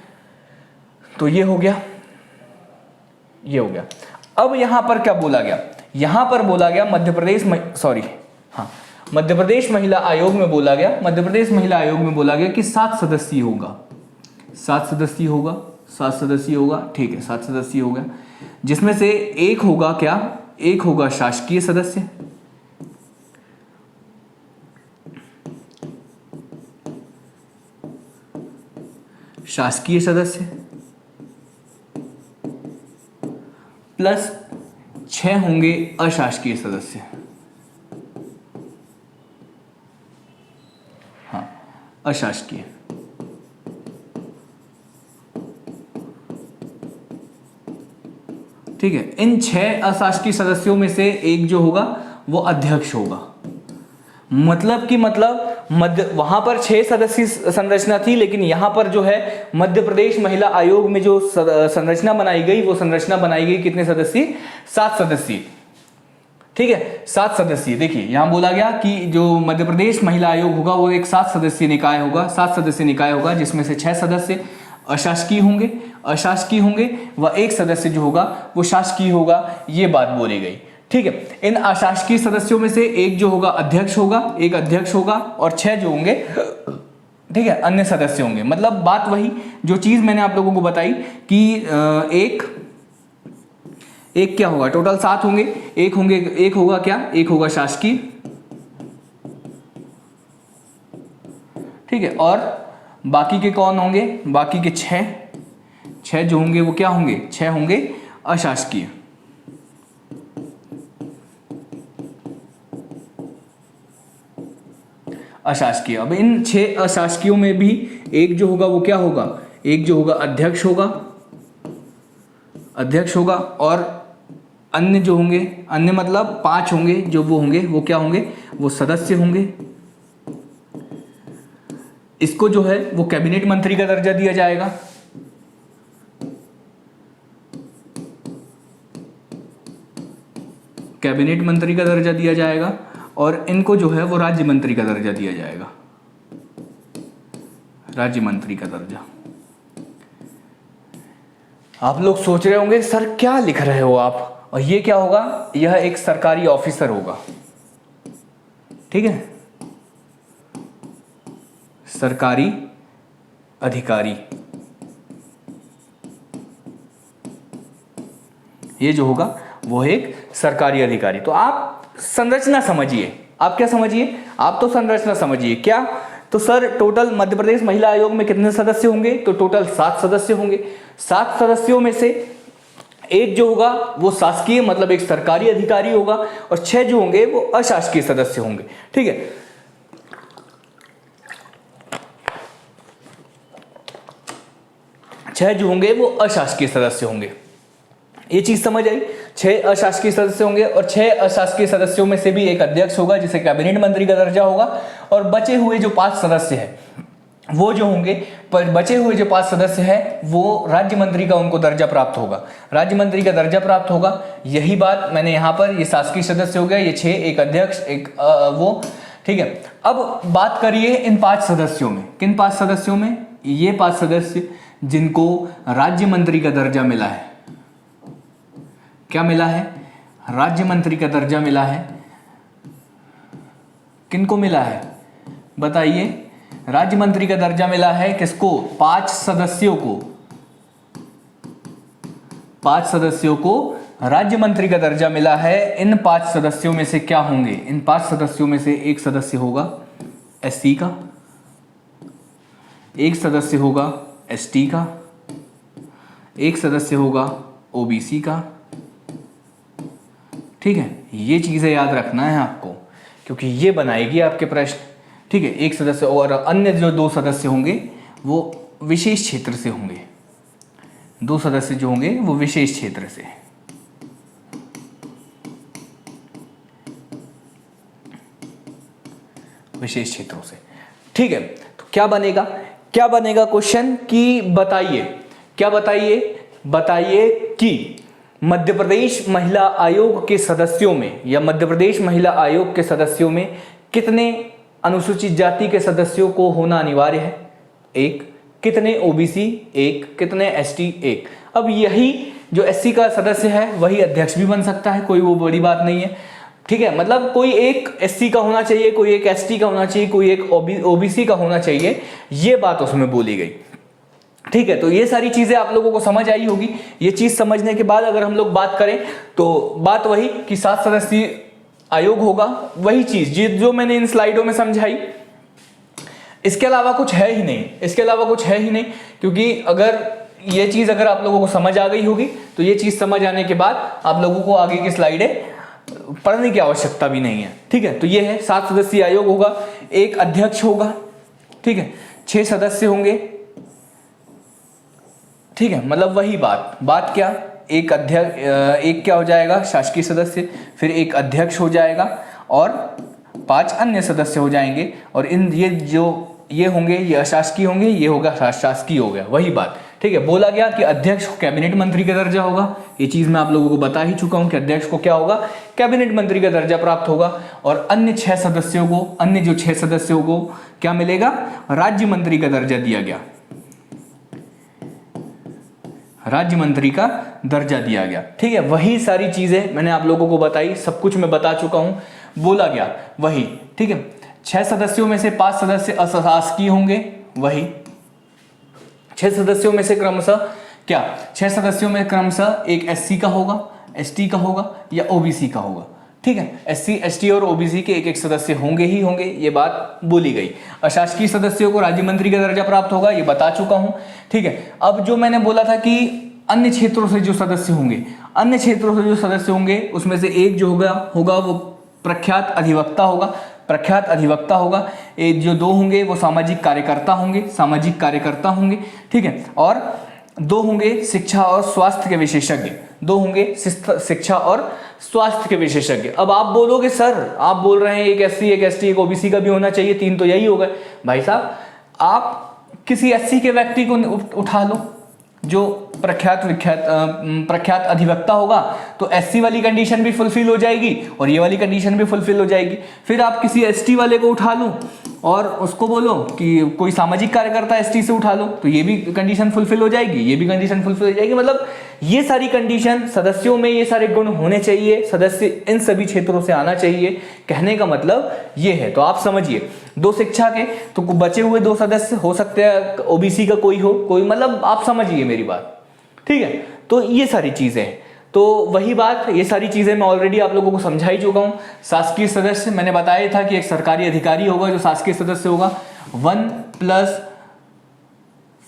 तो ये हो गया, ये हो गया। अब यहाँ पर क्या बोला गया? यहाँ पर बोला गया मध्य प्रदेश महिला आयोग में बोला गया, मध्य प्रदेश महिला आयोग में बोला गया कि 7 सदस्यीय होगा, 7 सदस्यीय होगा, 7 सदस्यीय होगा। ठीक है, 7 सदस्यीय हो गया, जिसमें से एक होगा क्या, एक होगा शासकीय सदस्य, शासकीय सदस्य, प्लस 6 होंगे अशासकीय सदस्य। हाँ, अशासकीय। ठीक है, इन 6 अशासकीय सदस्यों में से एक जो होगा वो अध्यक्ष होगा। मतलब वहां पर 6 सदस्यीय संरचना थी, लेकिन यहां पर जो है मध्य प्रदेश महिला आयोग में जो संरचना बनाई गई, वो संरचना बनाई गई कितने सदस्यीय? 7 सदस्यीय। ठीक है, 7 सदस्यीय। देखिए यहां बोला गया कि जो मध्य प्रदेश महिला आयोग होगा वो एक 7 सदस्यीय निकाय होगा, 7 सदस्यीय निकाय होगा, जिसमें से 6 सदस्य अशासकीय होंगे व 1 सदस्य जो होगा वो शासकीय होगा, ये बात बोली गई। ठीक है, इन अशासकीय सदस्यों में से एक जो होगा अध्यक्ष होगा, एक अध्यक्ष होगा, और 6 जो होंगे, ठीक है, अन्य सदस्य होंगे। मतलब बात वही जो चीज मैंने आप लोगों को बताई कि एक क्या होगा, टोटल 7 होंगे, एक होगा क्या, एक होगा शासकीय। ठीक है, और बाकी के कौन होंगे? बाकी के 6 जो होंगे वो क्या होंगे? 6 होंगे अशासकीय। अशासकीय। अब इन 6 अशासकीयों में भी एक जो होगा वो क्या होगा? एक जो होगा अध्यक्ष होगा, और अन्य जो होंगे, अन्य मतलब 5 होंगे जो वो होंगे, वो क्या होंगे? वो सदस्य होंगे। इसको जो है वो कैबिनेट मंत्री का दर्जा दिया जाएगा। कैबिनेट मंत्री का दर्जा दिया जाएगा, और इनको जो है वो राज्य मंत्री का दर्जा दिया जाएगा, राज्य मंत्री का दर्जा। आप लोग सोच रहे होंगे सर क्या लिख रहे हो आप, और ये क्या होगा? यह एक सरकारी ऑफिसर होगा। ठीक है, सरकारी अधिकारी। ये जो होगा वो एक सरकारी अधिकारी। तो आप संरचना समझिए, आप क्या समझिए? आप तो संरचना समझिए। क्या? तो सर टोटल मध्य प्रदेश महिला आयोग में कितने सदस्य होंगे? तो टोटल 7 सदस्य होंगे। 7 सदस्यों में से एक जो होगा वो शासकीय, मतलब एक सरकारी अधिकारी होगा, और 6 जो होंगे वो अशासकीय सदस्य होंगे। ठीक है, 6 जो होंगे वो अशासकीय सदस्य होंगे। ये चीज समझ आई? 6 अशासकीय सदस्य होंगे, और 6 अशासकीय सदस्यों में से भी एक अध्यक्ष होगा जिसे कैबिनेट मंत्री का दर्जा होगा, और बचे हुए जो 5 सदस्य हैं वो जो होंगे, बचे हुए जो 5 सदस्य हैं वो राज्य मंत्री का उनको दर्जा प्राप्त होगा, राज्य मंत्री का दर्जा प्राप्त होगा। यही बात मैंने यहाँ पर, ये शासकीय सदस्य हो गया, ये 6, एक अध्यक्ष, एक वो। ठीक है, अब बात करिए इन 5 सदस्यों में। किन 5 सदस्यों में? ये 5 सदस्य जिनको राज्य मंत्री का दर्जा मिला है। क्या मिला है? राज्य मंत्री का दर्जा मिला है। किनको मिला है बताइए? राज्य मंत्री का दर्जा मिला है किसको? 5 सदस्यों को। 5 सदस्यों को राज्य मंत्री का दर्जा मिला है। इन 5 सदस्यों में से क्या होंगे? इन 5 सदस्यों में से एक सदस्य होगा एससी का, एक सदस्य होगा एसटी का, एक सदस्य होगा ओबीसी का, ठीक है, ये चीज़ें याद रखना है आपको, क्योंकि ये बनाएगी आपके प्रश्न। ठीक है, एक सदस्य और अन्य जो 2 सदस्य होंगे वो विशेष क्षेत्र से होंगे, 2 सदस्य जो होंगे वो विशेष क्षेत्र से, विशेष क्षेत्रों से। ठीक है, तो क्या बनेगा, क्या बनेगा क्वेश्चन कि बताइए, क्या बताइए कि मध्य प्रदेश महिला आयोग के सदस्यों में या मध्य प्रदेश महिला आयोग के सदस्यों में कितने अनुसूचित जाति के सदस्यों को होना अनिवार्य है? 1। कितने ओबीसी? 1। कितने एसटी? 1। अब यही जो एससी का सदस्य है वही अध्यक्ष भी बन सकता है, कोई वो बड़ी बात नहीं है। ठीक है, मतलब कोई एक एससी का होना चाहिए, कोई एक एसटी का होना चाहिए, कोई एक ओबीसी का होना चाहिए, ये बात उसमें बोली गई। ठीक है, तो ये सारी चीजें आप लोगों को समझ आई होगी। ये चीज समझने के बाद अगर हम लोग बात करें तो बात वही कि 7 सदस्यीय आयोग होगा, वही चीज जो मैंने इन स्लाइडों में समझाई। इसके अलावा कुछ है ही नहीं, इसके अलावा कुछ है ही नहीं, क्योंकि अगर ये चीज अगर आप लोगों को समझ आ गई होगी तो ये चीज समझ आने के बाद आप लोगों को आगे की स्लाइडें पढ़ने की आवश्यकता भी नहीं है। ठीक है, तो ये है 7 सदस्यीय आयोग होगा, एक अध्यक्ष होगा। ठीक है, 6 सदस्य होंगे। ठीक है, मतलब वही बात क्या, एक अध्यक्ष, एक क्या हो जाएगा शासकीय सदस्य, फिर एक अध्यक्ष हो जाएगा और 5 अन्य सदस्य हो जाएंगे, और इन ये होंगे ये अशासकीय होंगे, ये होगा शासकीय हो गया, वही बात। ठीक है, बोला गया कि अध्यक्ष को कैबिनेट मंत्री का दर्जा होगा, ये चीज मैं आप लोगों को बता ही चुका हूं कि अध्यक्ष को क्या होगा, कैबिनेट मंत्री का दर्जा प्राप्त होगा, और अन्य 6 सदस्यों को, अन्य जो 6 सदस्यों को क्या मिलेगा, राज्य मंत्री का दर्जा दिया गया, राज्य मंत्री का दर्जा दिया गया। ठीक है, वही सारी चीजें मैंने आप लोगों को बताई, सब कुछ मैं बता चुका हूं, बोला गया वही। ठीक है, 6 सदस्यों में से 5 सदस्य अशासकीय होंगे, वही 6 सदस्यों में से क्रमशः क्या, 6 सदस्यों में क्रमशः एक एससी का होगा, एसटी का होगा या ओबीसी का होगा। ठीक है, एससी, एसटी और ओबीसी के एक सदस्य होंगे ही होंगे, ये बात बोली गई। अशासकीय सदस्यों को राज्य मंत्री का दर्जा प्राप्त होगा, ये बता चुका हूं। ठीक है, अब जो मैंने बोला था कि अन्य क्षेत्रों से जो सदस्य होंगे, अन्य क्षेत्रों से जो सदस्य होंगे उसमें से एक जो होगा वो प्रख्यात अधिवक्ता होगा, प्रख्यात अधिवक्ता होगा। एक जो 2 होंगे वो सामाजिक कार्यकर्ता होंगे, सामाजिक कार्यकर्ता होंगे। ठीक है, और 2 होंगे शिक्षा और स्वास्थ्य के विशेषज्ञ, 2 होंगे शिक्षा और स्वास्थ्य के विशेषज्ञ। अब आप बोलोगे सर, आप बोल रहे हैं एक एससी, एक एसटी, एक ओबीसी का भी होना चाहिए, 3 तो यही हो गए। भाई साहब, आप किसी एससी के व्यक्ति को उठा लो जो प्रख्यात अधिवक्ता होगा, तो एससी वाली कंडीशन भी फुलफिल हो जाएगी और ये वाली कंडीशन भी फुलफिल हो जाएगी। फिर आप किसी एसटी वाले को उठा लो और उसको बोलो कि कोई सामाजिक कार्यकर्ता एसटी से उठा लो, तो ये भी कंडीशन फुलफिल हो जाएगी, ये भी कंडीशन फुलफिल हो जाएगी। मतलब ये सारी कंडीशन सदस्यों में, ये सारे गुण होने चाहिए, सदस्य इन सभी क्षेत्रों से आना चाहिए, कहने का मतलब ये है। तो आप समझिए, 2 शिक्षा के, तो बचे हुए 2 सदस्य हो सकते हैं ओबीसी का कोई हो, कोई, मतलब आप समझिए मेरी बात। ठीक है, तो ये सारी चीजें हैं। तो वही बात, ये सारी चीजें मैं ऑलरेडी आप लोगों को समझा ही चुका हूं। शासकीय सदस्य मैंने बताया था कि एक सरकारी अधिकारी होगा जो शासकीय सदस्य होगा। 1 +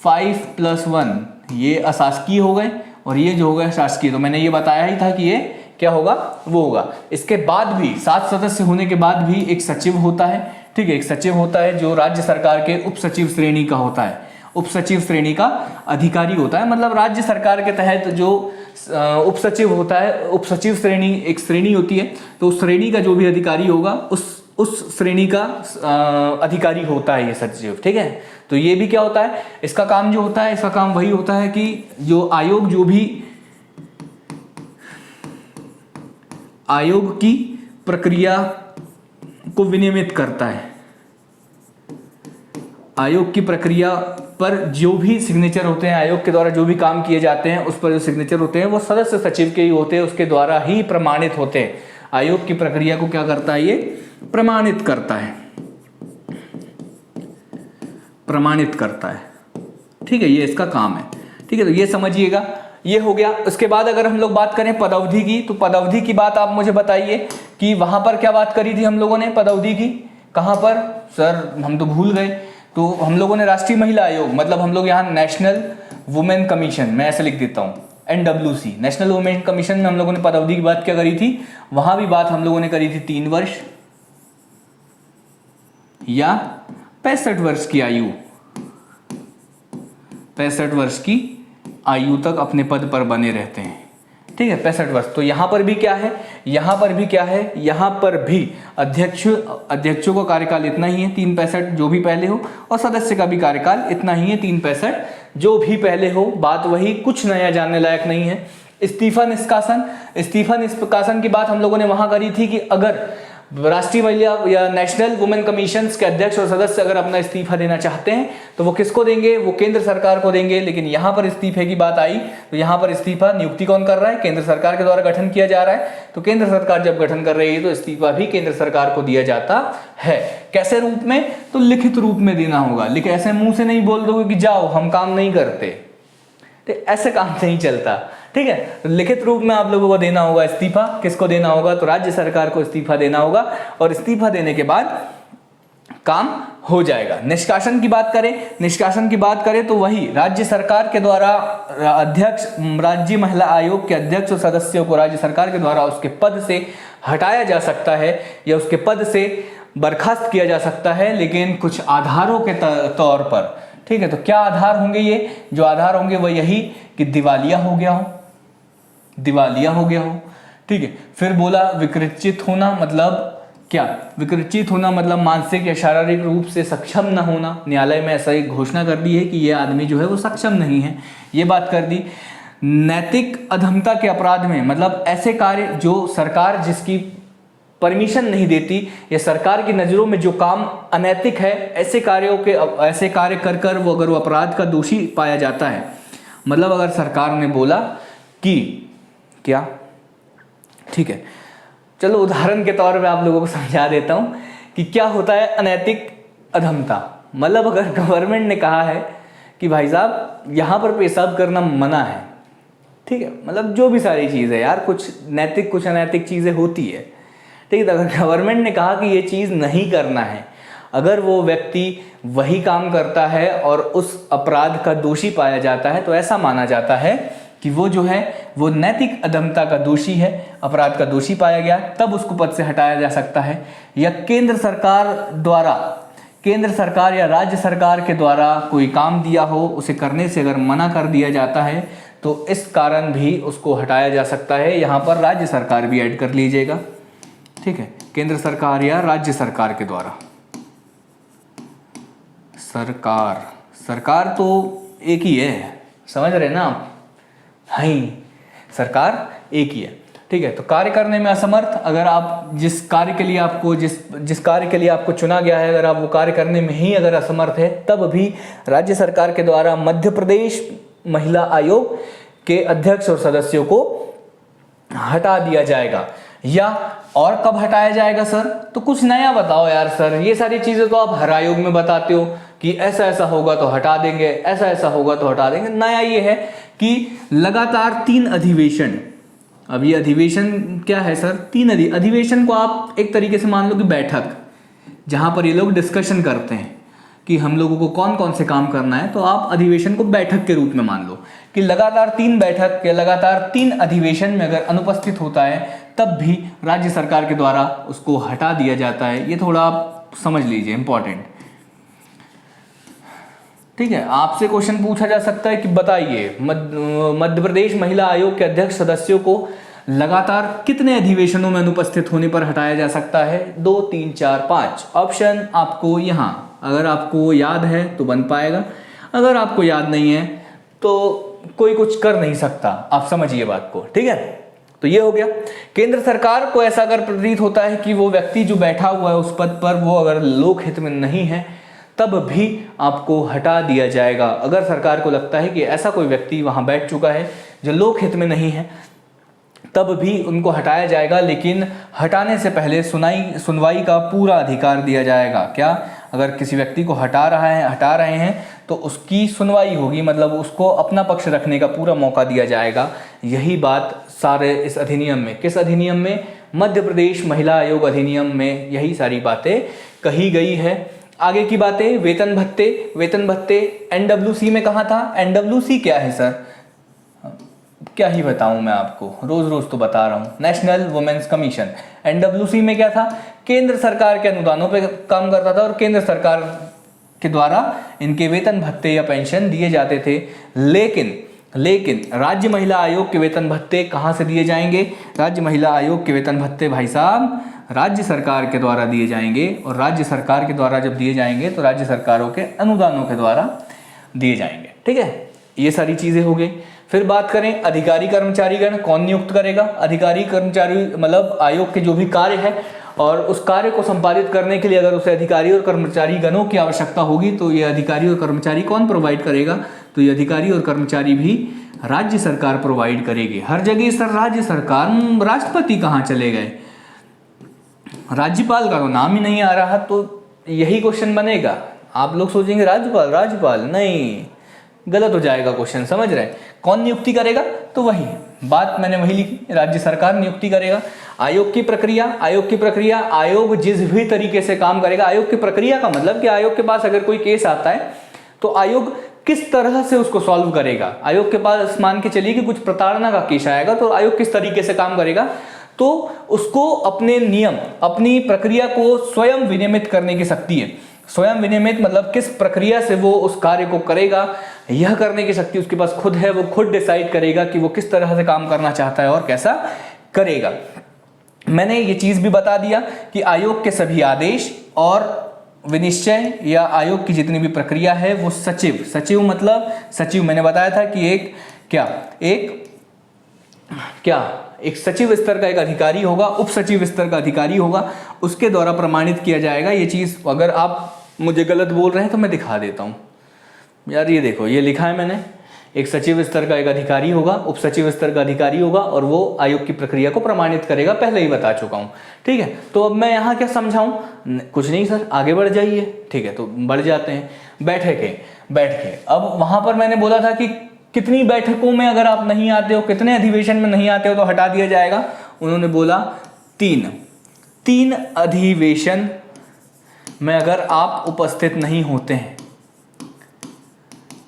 5 + 1 ये अशासकीय हो गए और ये जो होगा शासकीय। तो मैंने ये बताया ही था कि ये क्या होगा, वो होगा। इसके बाद भी 7 सदस्य होने के बाद भी एक सचिव होता है। ठीक है, एक सचिव होता है जो राज्य सरकार के उप सचिव श्रेणी का होता है, उप सचिव श्रेणी का अधिकारी होता है। मतलब राज्य सरकार के तहत जो उप सचिव होता है, उप सचिव श्रेणी एक श्रेणी होती है, तो उस श्रेणी का जो भी अधिकारी होगा उस श्रेणी का अधिकारी होता है ये सचिव। ठीक है, तो ये भी क्या होता है, इसका काम जो होता है, इसका काम वही होता है कि जो आयोग जो भी आयोग की प्रक्रिया को विनियमित करता है, आयोग की प्रक्रिया पर जो भी सिग्नेचर होते हैं, आयोग के द्वारा जो भी काम किए जाते हैं उस पर जो सिग्नेचर होते हैं वो सदस्य सचिव के ही होते हैं, उसके द्वारा ही प्रमाणित होते हैं। आयोग की प्रक्रिया को क्या करता है, ये प्रमाणित करता है, प्रमाणित करता है। ठीक है, ये इसका काम है। ठीक है, तो ये समझिएगा, ये हो गया। उसके बाद अगर हम लोग बात करें पदअवधि की, तो पदअवधि की बात आप मुझे बताइए कि वहां पर क्या बात करी थी हम लोगों ने पदअवधि की, कहां पर सर, हम तो भूल गए। तो हम लोगों ने राष्ट्रीय महिला आयोग, मतलब हम लोग यहाँ नेशनल वुमेन कमीशन, मैं ऐसे लिख देता हूँ, NWC नेशनल वुमेन कमीशन में हम लोगों ने पदावधि की बात क्या करी थी, वहां भी बात हम लोगों ने करी थी 3 वर्ष या 65 वर्ष की आयु, 65 वर्ष की आयु तक अपने पद पर बने रहते हैं। ठीक है, 65 वर्ष। तो यहां पर भी क्या है, यहां पर भी क्या है, यहां पर भी अध्यक्षों का कार्यकाल इतना ही है 365 जो भी पहले हो, और सदस्य का भी कार्यकाल इतना ही है 365 जो भी पहले हो। बात वही, कुछ नया जानने लायक नहीं है। इस्तीफा निष्कासन की बात हम लोगों ने वहां करी थी कि अगर राष्ट्रीय महिला या नेशनल वुमेन कमीशंस के अध्यक्ष और सदस्य अगर अपना इस्तीफा देना चाहते हैं तो वो किसको देंगे, वो केंद्र सरकार को देंगे। लेकिन यहां पर इस्तीफे की बात आई तो यहां पर इस्तीफा नियुक्ति कौन कर रहा है, केंद्र सरकार के द्वारा गठन किया जा रहा है। तो केंद्र सरकार जब गठन कर रही है तो इस्तीफा भी केंद्र सरकार को दिया जाता है। कैसे रूप में, तो लिखित रूप में देना होगा। लेकिन ऐसे मुंह से नहीं बोल दोगे कि जाओ हम काम नहीं करते, तो ऐसे काम नहीं चलता। ठीक है, तो लिखित रूप में आप लोगों को देना होगा इस्तीफा। किसको देना होगा, तो राज्य सरकार को इस्तीफा देना होगा, और इस्तीफा देने के बाद काम हो जाएगा। निष्कासन की बात करें तो वही राज्य सरकार के द्वारा अध्यक्ष, राज्य महिला आयोग के अध्यक्ष और सदस्यों को राज्य सरकार के द्वारा उसके पद से हटाया जा सकता है या उसके पद से बर्खास्त किया जा सकता है, लेकिन कुछ आधारों के तौर पर। ठीक है, तो क्या आधार होंगे ये, जो आधार होंगे वो यही कि दिवालिया हो गया हो। ठीक है, फिर बोला विकृचित होना, मतलब क्या, विकृचित होना मतलब मानसिक या शारीरिक रूप से सक्षम न होना। न्यायालय में ऐसा एक घोषणा कर दी है कि ये आदमी जो है वो सक्षम नहीं है, ये बात कर दी। नैतिक अधमता के अपराध में, मतलब ऐसे कार्य जो सरकार जिसकी परमिशन नहीं देती या सरकार की नज़रों में जो काम अनैतिक है, ऐसे कार्य कर वो अगर वो अपराध का दोषी पाया जाता है। मतलब अगर सरकार ने बोला कि क्या, ठीक है, चलो उदाहरण के तौर पे आप लोगों को समझा देता हूं कि क्या होता है अनैतिक अधमता। मतलब अगर गवर्नमेंट ने कहा है कि भाई साहब यहां पर पेशाब करना मना है, ठीक है, मतलब जो भी सारी चीज़ है यार, कुछ नैतिक कुछ अनैतिक चीज़ें होती है। ठीक है, तो अगर गवर्नमेंट ने कहा कि ये चीज़ नहीं करना है, अगर वो व्यक्ति वही काम करता है और उस अपराध का दोषी पाया जाता है, तो ऐसा माना जाता है कि वो जो है वो नैतिक अधमता का दोषी है, अपराध का दोषी पाया गया, तब उसको पद से हटाया जा सकता है। या केंद्र सरकार या राज्य सरकार के द्वारा कोई काम दिया हो, उसे करने से अगर मना कर दिया जाता है तो इस कारण भी उसको हटाया जा सकता है। यहाँ पर राज्य सरकार भी ऐड कर लीजिएगा। ठीक है, केंद्र सरकार या राज्य सरकार के द्वारा। सरकार तो एक ही है, समझ रहे ना आप, सरकार एक ही है। ठीक है, तो कार्य करने में असमर्थ, अगर आप जिस कार्य के लिए आपको चुना गया है, अगर आप वो कार्य करने में ही अगर असमर्थ है, तब भी राज्य सरकार के द्वारा मध्य प्रदेश महिला आयोग के अध्यक्ष और सदस्यों को हटा दिया जाएगा। या और कब हटाया जाएगा सर, तो कुछ नया बताओ यार सर, ये सारी चीजें तो आप हर आयोग में बताते हो कि ऐसा ऐसा होगा तो हटा देंगे, ऐसा ऐसा होगा तो हटा देंगे। नया ये है कि लगातार 3 अधिवेशन, अब ये अधिवेशन क्या है सर, 3 अधिवेशन को आप एक तरीके से मान लो कि बैठक, जहां पर ये लोग डिस्कशन करते हैं कि हम लोगों को कौन कौन से काम करना है, तो आप अधिवेशन को बैठक के रूप में मान लो कि लगातार 3 बैठक या लगातार 3 अधिवेशन में अगर अनुपस्थित होता है, तब भी राज्य सरकार के द्वारा उसको हटा दिया जाता है। ये थोड़ा आप समझ लीजिए, इंपॉर्टेंट। ठीक है, आपसे क्वेश्चन पूछा जा सकता है कि बताइए मध्य प्रदेश महिला आयोग के अध्यक्ष सदस्यों को लगातार कितने अधिवेशनों में अनुपस्थित होने पर हटाया जा सकता है? 2, 3, 4, 5 ऑप्शन आपको यहाँ, अगर आपको याद है तो बन पाएगा, अगर आपको याद नहीं है तो कोई कुछ कर नहीं सकता। आप समझिए बात को। ठीक है, तो ये हो गया। केंद्र सरकार को ऐसा अगर प्रतीत होता है कि वो व्यक्ति जो बैठा हुआ है उस पद पर वो अगर लोकहित में नहीं है, तब भी आपको हटा दिया जाएगा। अगर सरकार को लगता है कि ऐसा कोई व्यक्ति वहां बैठ चुका है जो लोकहित में नहीं है, तब भी उनको हटाया जाएगा। लेकिन हटाने से पहले सुनवाई का पूरा अधिकार दिया जाएगा। क्या, अगर किसी व्यक्ति को हटा रहे हैं तो उसकी सुनवाई होगी, मतलब उसको अपना पक्ष रखने का पूरा मौका दिया जाएगा। यही बात सारे इस अधिनियम में, किस अधिनियम में, मध्य प्रदेश महिला आयोग अधिनियम में यही सारी बातें कही गई है। आगे की बातें, वेतन भत्ते NWC में कहा था। NWC क्या है सर? क्या ही बताऊं मैं आपको, रोज रोज तो बता रहा हूं। नेशनल वुमेन्स कमीशन एनडब्ल्यूसी में क्या था, केंद्र सरकार के अनुदानों पे काम करता था और केंद्र सरकार के द्वारा इनके वेतन भत्ते या पेंशन दिए जाते थे। लेकिन राज्य महिला आयोग के वेतन भत्ते कहाँ से दिए जाएंगे? राज्य महिला आयोग के वेतन भत्ते भाई साहब राज्य सरकार के द्वारा दिए जाएंगे, और राज्य सरकार के द्वारा जब दिए जाएंगे तो राज्य सरकारों के अनुदानों के द्वारा दिए जाएंगे। ठीक है, ये सारी चीजें हो गई। फिर बात करें अधिकारी कर्मचारीगण कौन नियुक्त करेगा? अधिकारी कर्मचारी मतलब आयोग के जो भी कार्य है और उस कार्य को संपादित करने के लिए अगर उसे अधिकारी और कर्मचारी गणों की आवश्यकता होगी तो ये अधिकारी और कर्मचारी कौन प्रोवाइड करेगा? तो ये अधिकारी और कर्मचारी भी राज्य सरकार प्रोवाइड करेगी। हर जगह सर राज्य सरकार, राष्ट्रपति कहाँ चले गए? राज्यपाल का तो नाम ही नहीं आ रहा, तो यही क्वेश्चन बनेगा। आप लोग सोचेंगे राज्यपाल नहीं, गलत हो जाएगा क्वेश्चन, समझ रहे हैं? कौन नियुक्ति करेगा? तो वही बात मैंने वही लिखी, राज्य सरकार नियुक्ति करेगा। आयोग की प्रक्रिया आयोग जिस भी तरीके से काम करेगा, आयोग की प्रक्रिया का मतलब कि आयोग के पास अगर कोई केस आता है तो आयोग किस तरह से उसको सॉल्व करेगा। आयोग के पास मान के चलिए कि कुछ प्रताड़ना का केस आएगा तो आयोग किस तरीके से काम करेगा, तो उसको अपने नियम, अपनी प्रक्रिया को स्वयं विनियमित करने की शक्ति है। स्वयं विनियमित मतलब किस प्रक्रिया से वो उस कार्य को करेगा, यह करने की शक्ति उसके पास खुद है। वो खुद डिसाइड करेगा कि वो किस तरह से काम करना चाहता है और कैसा करेगा। मैंने ये चीज भी बता दिया कि आयोग के सभी आदेश और विनिश्चय या आयोग की जितनी भी प्रक्रिया है वो सचिव मतलब सचिव मैंने बताया था कि एक सचिव स्तर का एक अधिकारी होगा, उप सचिव स्तर का अधिकारी होगा, उसके द्वारा प्रमाणित किया जाएगा। ये चीज अगर आप मुझे गलत बोल रहे हैं तो मैं दिखा देता हूँ यार। ये देखो, ये लिखा है मैंने, एक सचिव स्तर का एक अधिकारी होगा, उप सचिव स्तर का अधिकारी होगा और वो आयोग की प्रक्रिया को प्रमाणित करेगा। पहले ही बता चुका हूँ। ठीक है, तो अब मैं यहाँ क्या समझाऊं? कुछ नहीं सर, आगे बढ़ जाइए। ठीक है, तो बढ़ जाते हैं। बैठके अब वहां पर मैंने बोला था कि कितनी बैठकों में अगर आप नहीं आते हो, कितने अधिवेशन में नहीं आते हो तो हटा दिया जाएगा। उन्होंने बोला 3 अधिवेशन में अगर आप उपस्थित नहीं होते हैं,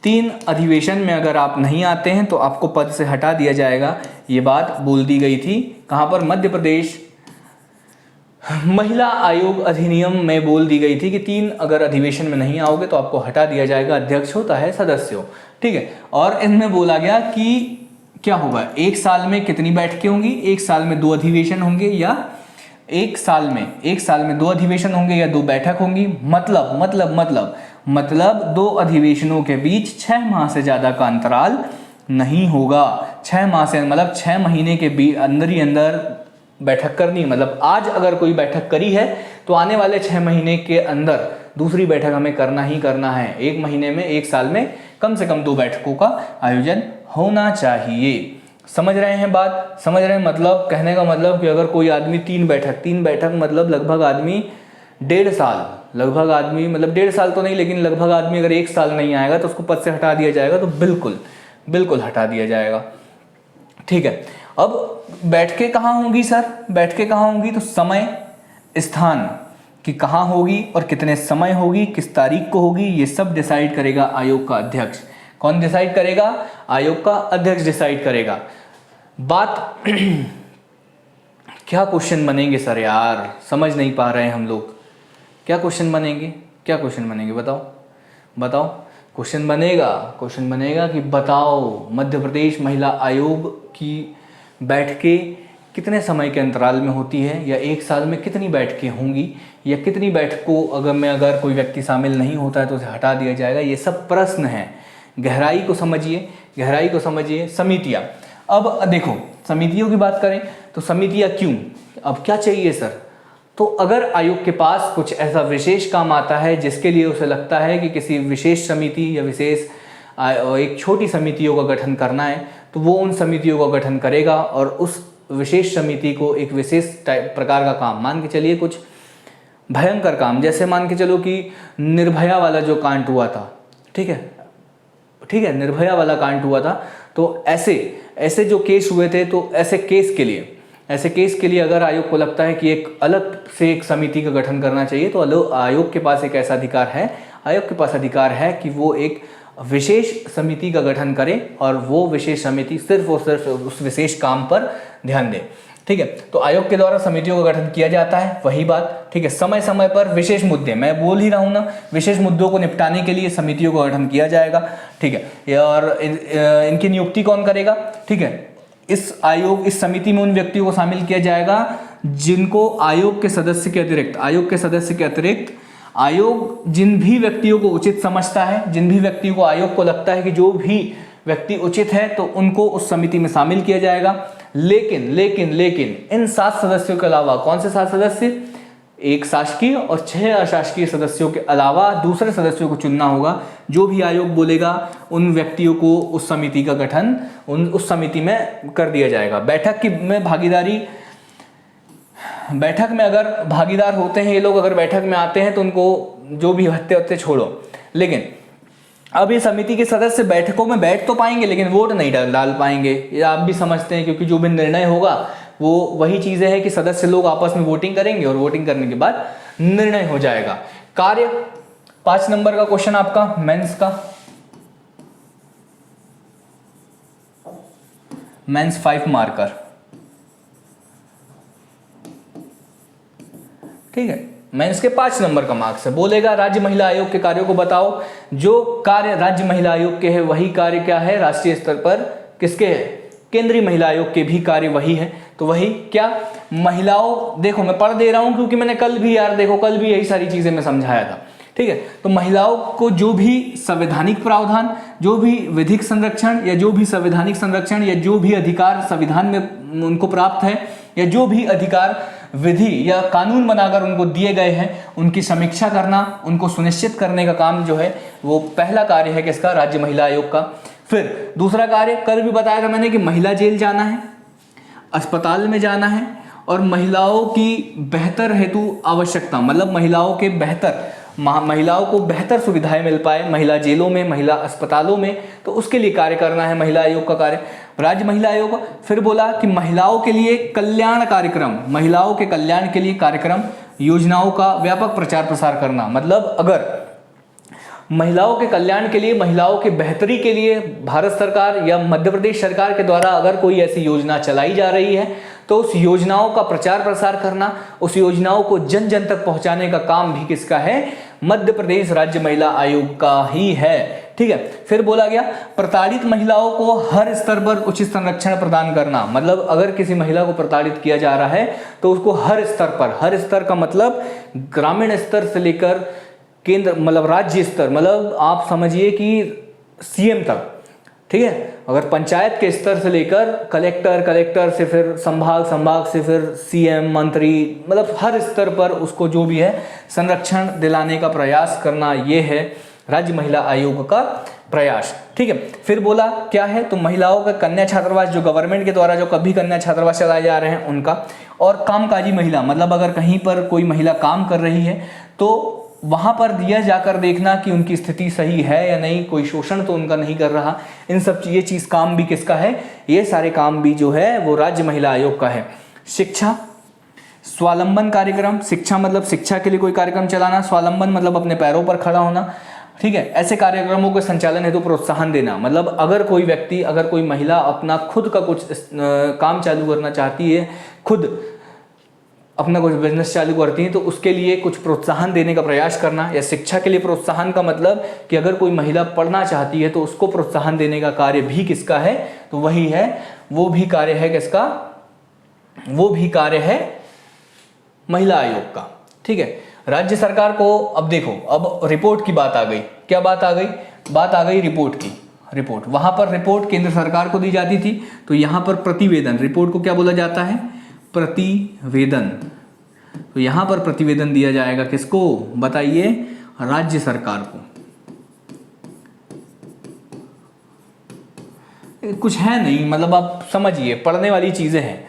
3 अधिवेशन में अगर आप नहीं आते हैं तो आपको पद से हटा दिया जाएगा। ये बात बोल दी गई थी कहां पर? मध्य प्रदेश महिला आयोग अधिनियम में बोल दी गई थी कि 3 अगर अधिवेशन में नहीं आओगे तो आपको हटा दिया जाएगा। अध्यक्ष होता है सदस्य हो। ठीक है, और इनमें बोला गया कि क्या होगा, एक साल में कितनी बैठकें होंगी? एक साल में 2 अधिवेशन होंगे या एक साल में 2 अधिवेशन होंगे या 2 बैठक होंगी। मतलब 2 अधिवेशनों के बीच 6 माह से ज्यादा का अंतराल नहीं होगा। 6 माह से मतलब 6 महीने के अंदर ही अंदर बैठक करनी। मतलब आज अगर कोई बैठक करी है तो आने वाले 6 महीने के अंदर दूसरी बैठक हमें करना ही करना है। 1 महीने में, 1 साल में कम से कम 2 बैठकों का आयोजन होना चाहिए। समझ रहे हैं बात? समझ रहे हैं? मतलब कहने का मतलब कि अगर कोई आदमी 3 बैठक मतलब लगभग आदमी 1.5 साल, लगभग आदमी मतलब 1.5 साल तो नहीं, लेकिन लगभग आदमी अगर 1 साल नहीं आएगा तो उसको पद से हटा दिया जाएगा। तो बिल्कुल हटा दिया जाएगा। ठीक है, अब बैठकें कहाँ होंगी सर? बैठकें कहाँ होंगी? तो समय स्थान कि कहाँ होगी और कितने समय होगी, किस तारीख को होगी, ये सब डिसाइड करेगा आयोग का अध्यक्ष। कौन डिसाइड करेगा? आयोग का अध्यक्ष डिसाइड करेगा। बात क्या क्वेश्चन बनेंगे सर यार, समझ नहीं पा रहे हैं हम लोग। क्या क्वेश्चन बनेंगे बताओ। क्वेश्चन बनेगा कि बताओ मध्य प्रदेश महिला आयोग की बैठकें कितने समय के अंतराल में होती है, या 1 साल में कितनी बैठकें होंगी, या कितनी बैठकों अगर कोई व्यक्ति शामिल नहीं होता है तो उसे हटा दिया जाएगा। ये सब प्रश्न हैं। गहराई को समझिए। समितियां, अब देखो समितियों की बात करें तो समितियां क्यों, अब क्या चाहिए सर? तो अगर आयोग के पास कुछ ऐसा विशेष काम आता है जिसके लिए उसे लगता है कि किसी विशेष समिति या विशेष एक छोटी समितियों का गठन करना है, तो वो उन समितियों का गठन करेगा और उस विशेष समिति को एक विशेष प्रकार का काम, मान के चलिए कुछ भयंकर काम, जैसे मान के चलो कि निर्भया वाला जो कांड हुआ था, ठीक है, निर्भया वाला कांड हुआ था, तो ऐसे जो केस हुए थे, तो ऐसे केस के लिए अगर आयोग को लगता है कि एक अलग से एक समिति का गठन करना चाहिए, तो आयोग के पास एक ऐसा अधिकार है, आयोग के पास अधिकार है कि वो एक विशेष समिति का गठन करे और वो विशेष समिति सिर्फ और सिर्फ उस विशेष काम पर ध्यान दे। ठीक है, तो आयोग के द्वारा समितियों का गठन किया जाता है, वही बात। ठीक है, समय समय पर विशेष मुद्दे, मैं बोल ही रहा हूँ ना, विशेष मुद्दों को निपटाने के लिए समितियों का गठन किया जाएगा। ठीक है, और इनकी नियुक्ति कौन करेगा? ठीक है, इस समिति में उन व्यक्तियों को शामिल किया जाएगा जिनको आयोग के सदस्य के अतिरिक्त आयोग जिन भी व्यक्तियों को उचित समझता है, जिन भी व्यक्तियों को आयोग को लगता है कि जो भी व्यक्ति उचित है, तो उनको उस समिति में शामिल किया जाएगा। लेकिन इन 7 सदस्यों के अलावा, कौन से 7 सदस्य? 1 शासकीय और 6 अशासकीय सदस्यों के अलावा दूसरे सदस्यों को चुनना होगा। जो भी आयोग बोलेगा उन व्यक्तियों को उस समिति का गठन उस समिति में कर दिया जाएगा। बैठक में अगर भागीदार होते हैं ये लोग, अगर बैठक में आते हैं तो उनको जो भी हत्ते वत्ते छोड़ो, लेकिन अब ये समिति के सदस्य बैठकों में बैठ तो पाएंगे लेकिन वोट नहीं डाल पाएंगे। ये आप भी समझते हैं, क्योंकि जो भी निर्णय होगा वो वही चीजें है कि सदस्य लोग आपस में वोटिंग करेंगे और वोटिंग करने के बाद निर्णय हो जाएगा। कार्य 5 नंबर का क्वेश्चन आपका मेंस का, मेंस 5 मार्कर। ठीक है, मेंस के 5 नंबर का मार्क्स है। बोलेगा राज्य महिला आयोग के कार्यों को बताओ। जो कार्य राज्य महिला आयोग के है वही कार्य क्या है? राष्ट्रीय स्तर पर किसके है? केंद्रीय महिला आयोग के भी कार्य वही है। तो वही क्या? महिलाओं, देखो मैं पढ़ दे रहा हूं क्योंकि मैंने कल भी यही सारी चीजें मैं समझाया था। ठीक है, तो महिलाओं को जो भी संवैधानिक प्रावधान, जो भी विधिक संरक्षण या जो भी संवैधानिक संरक्षण या जो भी अधिकार संविधान में उनको प्राप्त है, या जो भी अधिकार विधि या कानून बनाकर उनको दिए गए हैं, उनकी समीक्षा करना, उनको सुनिश्चित करने का काम जो है वो पहला कार्य है किसका? राज्य महिला आयोग का। फिर दूसरा कार्य कल भी बताया था मैंने कि महिला जेल जाना है, अस्पताल में जाना है, और महिलाओं की बेहतर हेतु आवश्यकता, मतलब महिलाओं को बेहतर सुविधाएं मिल पाए महिला जेलों में, महिला अस्पतालों में, तो उसके लिए कार्य करना है महिला आयोग का कार्य, राज्य महिला आयोग। फिर बोला कि महिलाओं के लिए कल्याण कार्यक्रम, महिलाओं के कल्याण के लिए कार्यक्रम योजनाओं का व्यापक प्रचार प्रसार करना। मतलब अगर महिलाओं के कल्याण के लिए, महिलाओं के बेहतरी के लिए भारत सरकार या मध्य प्रदेश सरकार के द्वारा अगर कोई ऐसी योजना चलाई जा रही है तो उस योजनाओं का प्रचार प्रसार करना, उस योजनाओं को जन जन तक पहुंचाने का काम भी किसका है? मध्य प्रदेश राज्य महिला आयोग का ही है। ठीक है, फिर बोला गया प्रताड़ित महिलाओं को हर स्तर पर उचित संरक्षण प्रदान करना। मतलब अगर किसी महिला को प्रताड़ित किया जा रहा है तो उसको हर स्तर पर, हर स्तर का मतलब ग्रामीण स्तर से लेकर केंद्र, मतलब राज्य स्तर, मतलब आप समझिए कि सीएम तक। ठीक है, अगर पंचायत के स्तर से लेकर कलेक्टर से फिर संभाग से फिर सीएम, मंत्री, मतलब हर स्तर पर उसको जो भी है संरक्षण दिलाने का प्रयास करना, ये है राज्य महिला आयोग का प्रयास। ठीक है, फिर बोला क्या है? तो महिलाओं का कन्या छात्रावास, जो गवर्नमेंट के द्वारा जो कभी कन्या छात्रावास चलाए जा रहे हैं उनका, और कामकाजी महिला, मतलब अगर कहीं पर कोई महिला काम कर रही है तो वहां पर दिया जाकर देखना कि उनकी स्थिति सही है या नहीं, कोई शोषण तो उनका नहीं कर रहा। इन सब ये चीज काम भी किसका है? ये सारे काम भी जो है वो राज्य महिला आयोग का है। शिक्षा स्वावलंबन कार्यक्रम, शिक्षा मतलब शिक्षा के लिए कोई कार्यक्रम चलाना, स्वावलंबन मतलब अपने पैरों पर खड़ा होना। ठीक है, ऐसे कार्यक्रमों के संचालन हेतु प्रोत्साहन देना। मतलब अगर कोई व्यक्ति, अगर कोई महिला अपना खुद का कुछ काम चालू करना चाहती है, खुद अपना कुछ बिजनेस चालू करती हैं, तो उसके लिए कुछ प्रोत्साहन देने का प्रयास करना। या शिक्षा के लिए प्रोत्साहन का मतलब कि अगर कोई महिला पढ़ना चाहती है तो उसको प्रोत्साहन देने का कार्य भी किसका है? तो वही है, वो भी कार्य है किसका? वो भी कार्य है महिला आयोग का। ठीक है, राज्य सरकार को, अब देखो, अब रिपोर्ट की बात आ गई। क्या बात आ गई? बात आ गई रिपोर्ट की। रिपोर्ट, वहां पर रिपोर्ट केंद्र सरकार को दी जाती थी, तो यहां पर प्रतिवेदन, रिपोर्ट को क्या बोला जाता है? प्रतिवेदन। तो यहां पर प्रतिवेदन दिया जाएगा किसको? बताइए, राज्य सरकार को। कुछ है नहीं, मतलब आप समझिए, पढ़ने वाली चीजें हैं।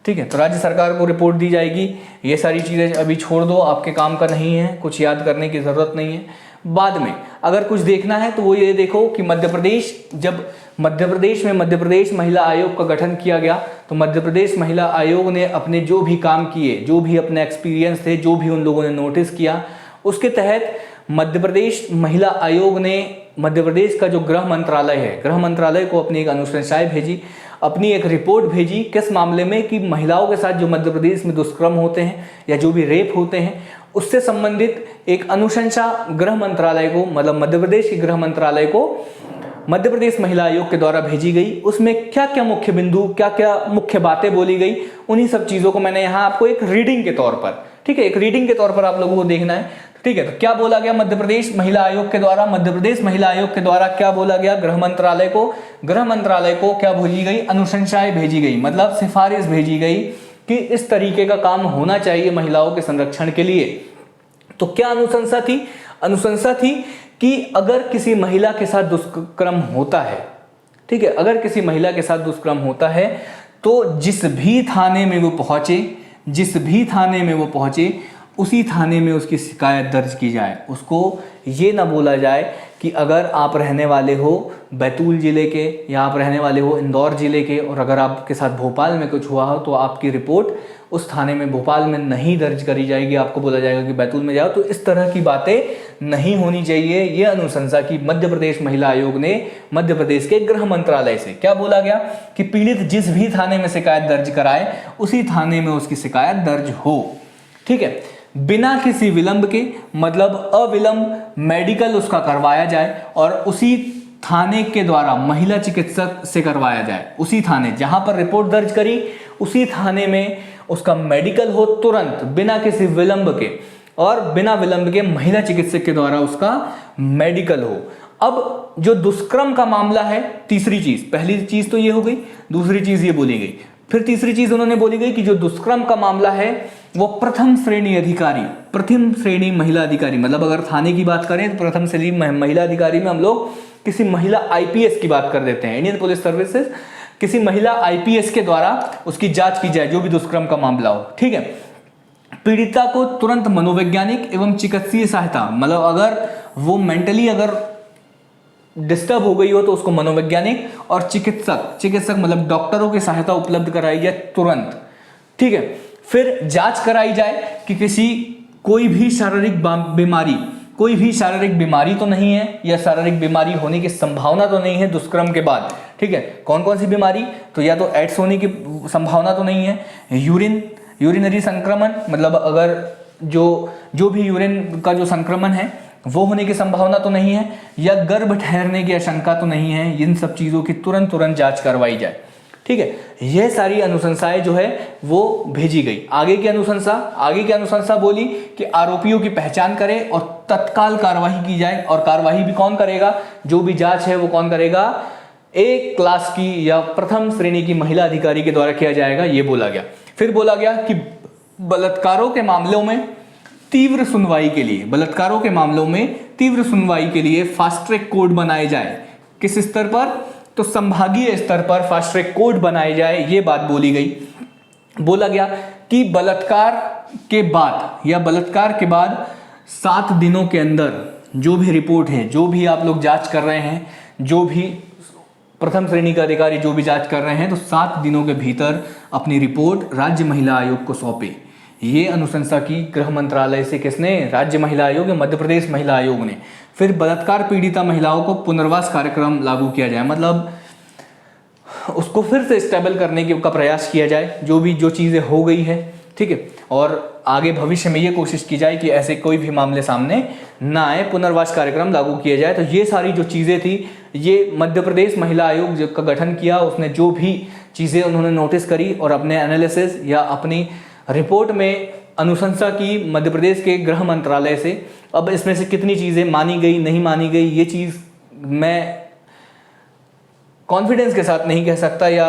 ठीक है, तो राज्य सरकार को रिपोर्ट दी जाएगी। ये सारी चीजें अभी छोड़ दो, आपके काम का नहीं है, कुछ याद करने की जरूरत नहीं है। बाद में अगर कुछ देखना है तो वो ये देखो कि मध्य प्रदेश, जब मध्य प्रदेश में मध्य प्रदेश महिला आयोग का गठन किया गया, तो मध्य प्रदेश महिला आयोग ने अपने जो भी काम किए, जो भी अपने एक्सपीरियंस थे, जो भी उन लोगों ने नोटिस किया, उसके तहत मध्य प्रदेश महिला आयोग ने मध्य प्रदेश का जो गृह मंत्रालय है, गृह मंत्रालय को अपनी एक अनुशंसाएं भेजी, अपनी एक रिपोर्ट भेजी, किस मामले में कि महिलाओं के साथ जो मध्य प्रदेश में दुष्कर्म होते हैं या जो भी रेप होते हैं उससे संबंधित एक अनुशंसा गृह मंत्रालय को, मतलब मध्य प्रदेश के गृह मंत्रालय को मध्य प्रदेश महिला आयोग के द्वारा भेजी गई। उसमें क्या क्या मुख्य बिंदु, क्या क्या मुख्य बातें बोली गई, उन्हीं सब चीजों को मैंने यहाँ आपको एक रीडिंग के तौर पर, ठीक है, एक रीडिंग के तौर पर आप लोगों को देखना है। ठीक है, तो क्या बोला गया मध्य प्रदेश महिला आयोग के द्वारा, मध्य प्रदेश महिला आयोग के द्वारा क्या बोला गया गृह मंत्रालय को, गृह मंत्रालय को क्या भेजी गई, अनुशंसाएं भेजी गई, मतलब सिफारिश भेजी गई कि इस तरीके का काम होना चाहिए महिलाओं के संरक्षण के लिए। तो क्या अनुशंसा थी? अनुशंसा थी कि अगर किसी महिला के साथ दुष्कर्म होता है, ठीक है, अगर किसी महिला के साथ दुष्कर्म होता है तो जिस भी थाने में वो पहुंचे, जिस भी थाने में वो पहुंचे उसी थाने में उसकी शिकायत दर्ज की जाए। उसको ये ना बोला जाए कि अगर आप रहने वाले हो बैतूल ज़िले के या आप रहने वाले हो इंदौर ज़िले के और अगर आपके साथ भोपाल में कुछ हुआ हो तो आपकी रिपोर्ट उस थाने में भोपाल में नहीं दर्ज करी जाएगी, आपको बोला जाएगा कि बैतूल में जाओ। तो इस तरह की बातें नहीं होनी चाहिए। ये अनुशंसा की मध्य प्रदेश महिला आयोग ने मध्य प्रदेश के गृह मंत्रालय से। क्या बोला गया कि पीड़ित जिस भी थाने में शिकायत दर्ज कराए उसी थाने में उसकी शिकायत दर्ज हो। ठीक है, बिना किसी विलंब के, मतलब अविलंब मेडिकल उसका करवाया जाए और उसी थाने के द्वारा महिला चिकित्सक से करवाया जाए। उसी थाने जहां पर रिपोर्ट दर्ज करी उसी थाने में उसका मेडिकल हो तुरंत, बिना किसी विलंब के, और बिना विलंब के महिला चिकित्सक के द्वारा उसका मेडिकल हो। अब जो दुष्कर्म का मामला है, तीसरी चीज, पहली चीज तो ये हो गई, दूसरी चीज ये बोली गई, फिर तीसरी चीज उन्होंने बोली गई कि जो दुष्कर्म का मामला है वो प्रथम श्रेणी अधिकारी, प्रथम श्रेणी महिला अधिकारी, मतलब अगर थाने की बात करें तो प्रथम श्रेणी महिला अधिकारी में हम लोग किसी महिला आईपीएस की बात कर देते हैं, इंडियन पुलिस सर्विसेज, किसी महिला आईपीएस के द्वारा उसकी जांच की जाए जो भी दुष्कर्म का मामला हो। ठीक है, पीड़िता को तुरंत मनोवैज्ञानिक एवं चिकित्सीय सहायता, मतलब अगर वो मेंटली अगर डिस्टर्ब हो गई हो तो उसको मनोवैज्ञानिक और चिकित्सक मतलब डॉक्टरों की सहायता उपलब्ध कराई जाए तुरंत। ठीक है, फिर जांच कराई जाए कि कोई भी शारीरिक बीमारी तो नहीं है या शारीरिक बीमारी होने की संभावना तो नहीं है दुष्कर्म के बाद। ठीक है, कौन कौन सी बीमारी, तो या तो एड्स होने की संभावना तो नहीं है, यूरिनरी संक्रमण, मतलब अगर जो भी यूरिन का जो संक्रमण है वो होने की संभावना तो नहीं है, या गर्भ ठहरने की आशंका तो नहीं है। इन सब चीजों की तुरंत जांच करवाई जाए। ठीक है, यह सारी अनुशंसाएं जो है वो भेजी गई। आगे की अनुशंसा बोली कि आरोपियों की पहचान करें और तत्काल कार्रवाई की जाए, और कार्रवाई भी कौन करेगा, जो भी जांच है वो कौन करेगा, एक क्लास की या प्रथम श्रेणी की महिला अधिकारी के द्वारा किया जाएगा, ये बोला गया। फिर बोला गया कि बलात्कारों के मामलों में तीव्र सुनवाई के लिए फास्ट ट्रैक कोर्ट बनाए जाए। किस स्तर पर, तो संभागीय स्तर पर फास्ट ट्रैक कोर्ट बनाए जाए, ये बात बोली गई। बोला गया कि बलात्कार के बाद 7 दिनों के अंदर जो भी रिपोर्ट है, जो भी आप लोग जांच कर रहे हैं, जो भी प्रथम श्रेणी का अधिकारी जो भी जांच कर रहे हैं, तो 7 दिनों के भीतर अपनी रिपोर्ट राज्य महिला आयोग को सौंपे। ये अनुशंसा की गृह मंत्रालय से किसने, राज्य महिला आयोग, मध्य प्रदेश महिला आयोग ने। फिर बलात्कार पीड़िता महिलाओं को पुनर्वास कार्यक्रम लागू किया जाए, मतलब उसको फिर से स्टेबल करने का प्रयास किया जाए, जो चीज़ें हो गई है। ठीक है, और आगे भविष्य में ये कोशिश की जाए कि ऐसे कोई भी मामले सामने ना आए, पुनर्वास कार्यक्रम लागू किया जाए। तो ये सारी जो चीज़ें थी, ये मध्य प्रदेश महिला आयोग का गठन किया, उसने जो भी चीज़ें उन्होंने नोटिस करी और अपने एनालिसिस या अपनी रिपोर्ट में अनुशंसा की मध्य प्रदेश के गृह मंत्रालय से। अब इसमें से कितनी चीज़ें मानी गई, नहीं मानी गई, ये चीज़ मैं कॉन्फिडेंस के साथ नहीं कह सकता, या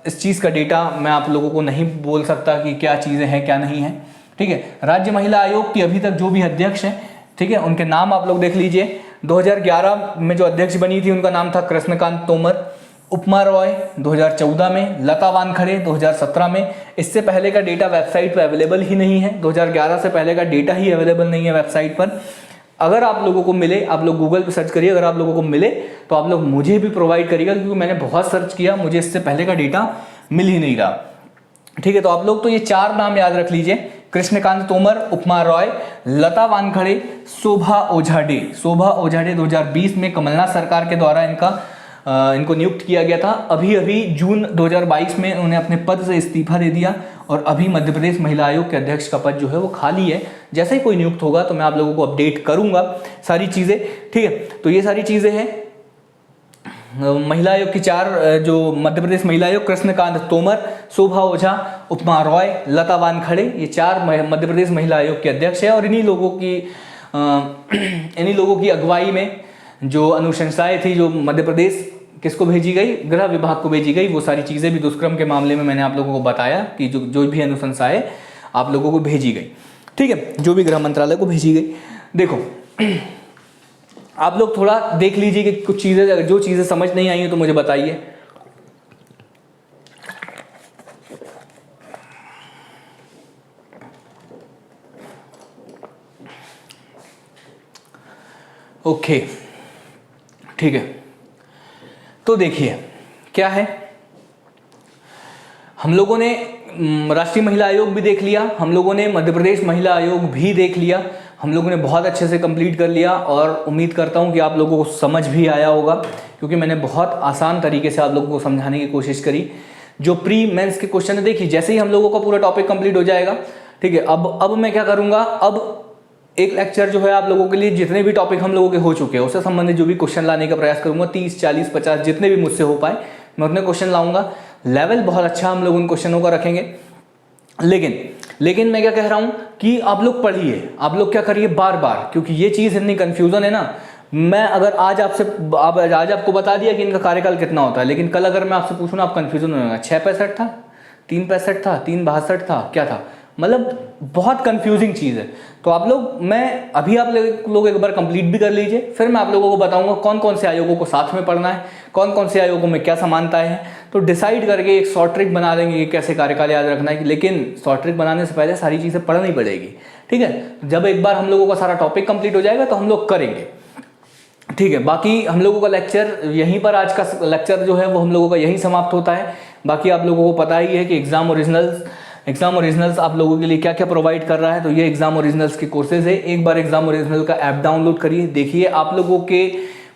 इस चीज़ का डेटा मैं आप लोगों को नहीं बोल सकता कि क्या चीज़ें हैं क्या नहीं है। ठीक है, राज्य महिला आयोग की अभी तक जो भी अध्यक्ष हैं, ठीक है, उनके नाम आप लोग देख लीजिए। 2011 में जो अध्यक्ष बनी थी उनका नाम था कृष्णकांत तोमर, उपमा रॉय 2014 में, लता वानखड़े 2017 में। इससे पहले का डेटा वेबसाइट पर अवेलेबल ही नहीं है, 2011 से पहले का डेटा ही अवेलेबल नहीं है वेबसाइट पर। अगर आप लोगों को मिले, आप लोग गूगल पे सर्च करिए, अगर आप लोगों को मिले तो आप लोग मुझे भी प्रोवाइड करिएगा, क्योंकि मैंने बहुत सर्च किया, मुझे इससे पहले का डेटा मिल ही नहीं रहा। ठीक है, तो आप लोग तो ये 4 नाम याद रख लीजिए, कृष्णकांत तोमर, उपमा रॉय, लता वानखड़े, शोभा ओझाडे। शोभा ओझाडे 2020 में कमलनाथ सरकार के द्वारा इनको नियुक्त किया गया था। अभी अभी जून 2022 में उन्होंने अपने पद से इस्तीफा दे दिया और अभी मध्य प्रदेश महिला आयोग के अध्यक्ष का पद जो है वो खाली है। जैसे ही कोई नियुक्त होगा तो मैं आप लोगों को अपडेट करूंगा सारी चीज़ें, ठीक है। तो ये सारी चीज़ें हैं महिला आयोग की 4 जो मध्य प्रदेश महिला आयोग, कृष्णकांत तोमर, शोभा ओझा, उपमा रॉय, लता वानखड़े, ये 4 मध्य प्रदेश महिला आयोग के अध्यक्ष है। और इन्हीं लोगों की अगुवाई में जो अनुशंसाएं थी जो मध्य प्रदेश किसको भेजी गई, गृह विभाग को भेजी गई। वो सारी चीज़ें भी दुष्कर्म के मामले में मैंने आप लोगों को बताया कि जो भी अनुशंसाएं आप लोगों को भेजी गई, ठीक है, जो भी गृह मंत्रालय को भेजी गई। देखो आप लोग थोड़ा देख लीजिए कि कुछ चीज़ें, जो चीज़ें समझ नहीं आई हैं तो मुझे बताइए। ओके, ठीक है। तो देखिए क्या है, हम लोगों ने राष्ट्रीय महिला आयोग भी देख लिया, हम लोगों ने मध्य प्रदेश महिला आयोग भी देख लिया, हम लोगों ने बहुत अच्छे से कंप्लीट कर लिया। और उम्मीद करता हूं कि आप लोगों को समझ भी आया होगा, क्योंकि मैंने बहुत आसान तरीके से आप लोगों को समझाने की कोशिश करी। जो प्री मेंस के क्वेश्चन है, देखिए जैसे ही हम लोगों का पूरा टॉपिक कंप्लीट हो जाएगा, ठीक है, अब मैं क्या करूंगा, अब एक लेक्चर जो है आप लोगों के लिए जितने भी टॉपिक हम लोगों के हो चुके हैं उससे संबंधित जो भी क्वेश्चन लाने का प्रयास करूंगा, 30, 40, 50 जितने भी मुझसे हो पाए मैं उतने क्वेश्चन लाऊंगा। लेवल बहुत अच्छा हम लोग उन क्वेश्चनों का रखेंगे। लेकिन मैं क्या कह रहा हूं कि आप लोग पढ़िए, आप लोग क्या करिए बार बार, क्योंकि ये चीज़ इतनी कन्फ्यूजन है ना। मैं अगर आज आपको बता दिया कि इनका कार्यकाल कितना होता है, लेकिन कल अगर मैं आपसे पूछूँ ना आप कन्फ्यूजन हो जाएगा, 665 था, 365 था, 362 था, क्या था, मतलब बहुत कंफ्यूजिंग चीज़ है। तो आप लोग, मैं अभी आप लोग एक बार कंप्लीट भी कर लीजिए, फिर मैं आप लोगों को बताऊंगा कौन कौन से आयोगों को साथ में पढ़ना है, कौन कौन से आयोगों में क्या समानताएं हैं। तो डिसाइड करके एक शॉर्ट ट्रिक बना देंगे कि कैसे कार्यकाल याद रखना है। लेकिन शॉर्ट ट्रिक बनाने से पहले सारी चीज़ें पढ़नी पड़ेगी, ठीक है। जब एक बार हम लोगों का सारा टॉपिक कंप्लीट हो जाएगा तो हम लोग करेंगे, ठीक है। बाकी हम लोगों का लेक्चर यहीं पर, आज का लेक्चर जो है वो हम लोगों का यहीं समाप्त होता है। बाकी आप लोगों को पता ही है कि एग्जाम ओरिजिनल्स आप लोगों के लिए क्या क्या प्रोवाइड कर रहा है। तो ये एग्जाम ओरिजिनल्स के कोर्सेज है। एक बार एग्जाम ओरिजिनल का ऐप डाउनलोड करिए, देखिए आप लोगों के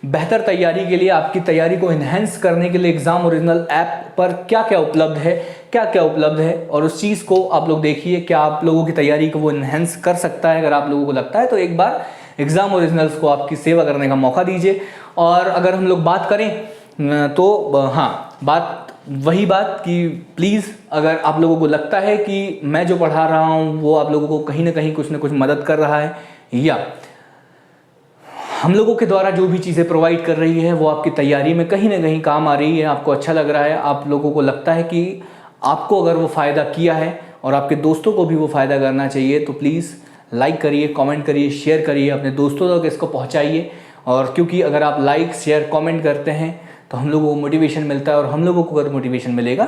बेहतर तैयारी के लिए, आपकी तैयारी को इन्हेंस करने के लिए एग्जाम ओरिजिनल ऐप पर क्या क्या उपलब्ध है, और उस चीज़ को आप लोग देखिए, क्या आप लोगों की तैयारी को वो इन्हेंस कर सकता है। अगर आप लोगों को लगता है तो एक बार एग्जाम ओरिजिनल्स को आपकी सेवा करने का मौका दीजिए। और अगर हम लोग बात करें तो हाँ, वही बात कि प्लीज़ अगर आप लोगों को लगता है कि मैं जो पढ़ा रहा हूँ वो आप लोगों को कहीं ना कहीं कुछ ना कुछ मदद कर रहा है, या हम लोगों के द्वारा जो भी चीज़ें प्रोवाइड कर रही है वो आपकी तैयारी में कहीं ना कहीं काम आ रही है, आपको अच्छा लग रहा है, आप लोगों को लगता है कि आपको अगर वो फ़ायदा किया है और आपके दोस्तों को भी वो फ़ायदा करना चाहिए, तो प्लीज़ लाइक करिए, कमेंट करिए, शेयर करिए, अपने दोस्तों तक इसको पहुँचाइए। और क्योंकि अगर आप लाइक, शेयर, कमेंट करते हैं तो हम लोगों को मोटिवेशन मिलता है, और हम लोगों को अगर मोटिवेशन मिलेगा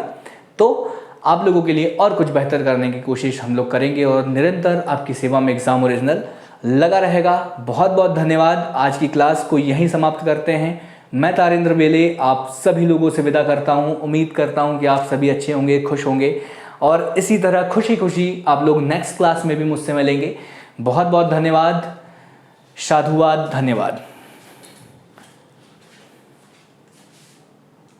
तो आप लोगों के लिए और कुछ बेहतर करने की कोशिश हम लोग करेंगे, और निरंतर आपकी सेवा में एग्जाम ओरिजिनल लगा रहेगा। बहुत बहुत धन्यवाद। आज की क्लास को यहीं समाप्त करते हैं। मैं तारेंद्र बेले आप सभी लोगों से विदा करता हूं। उम्मीद करता हूं कि आप सभी अच्छे होंगे, खुश होंगे, और इसी तरह खुशी खुशी आप लोग नेक्स्ट क्लास में भी मुझसे मिलेंगे। बहुत बहुत धन्यवाद। साधुवाद, धन्यवाद।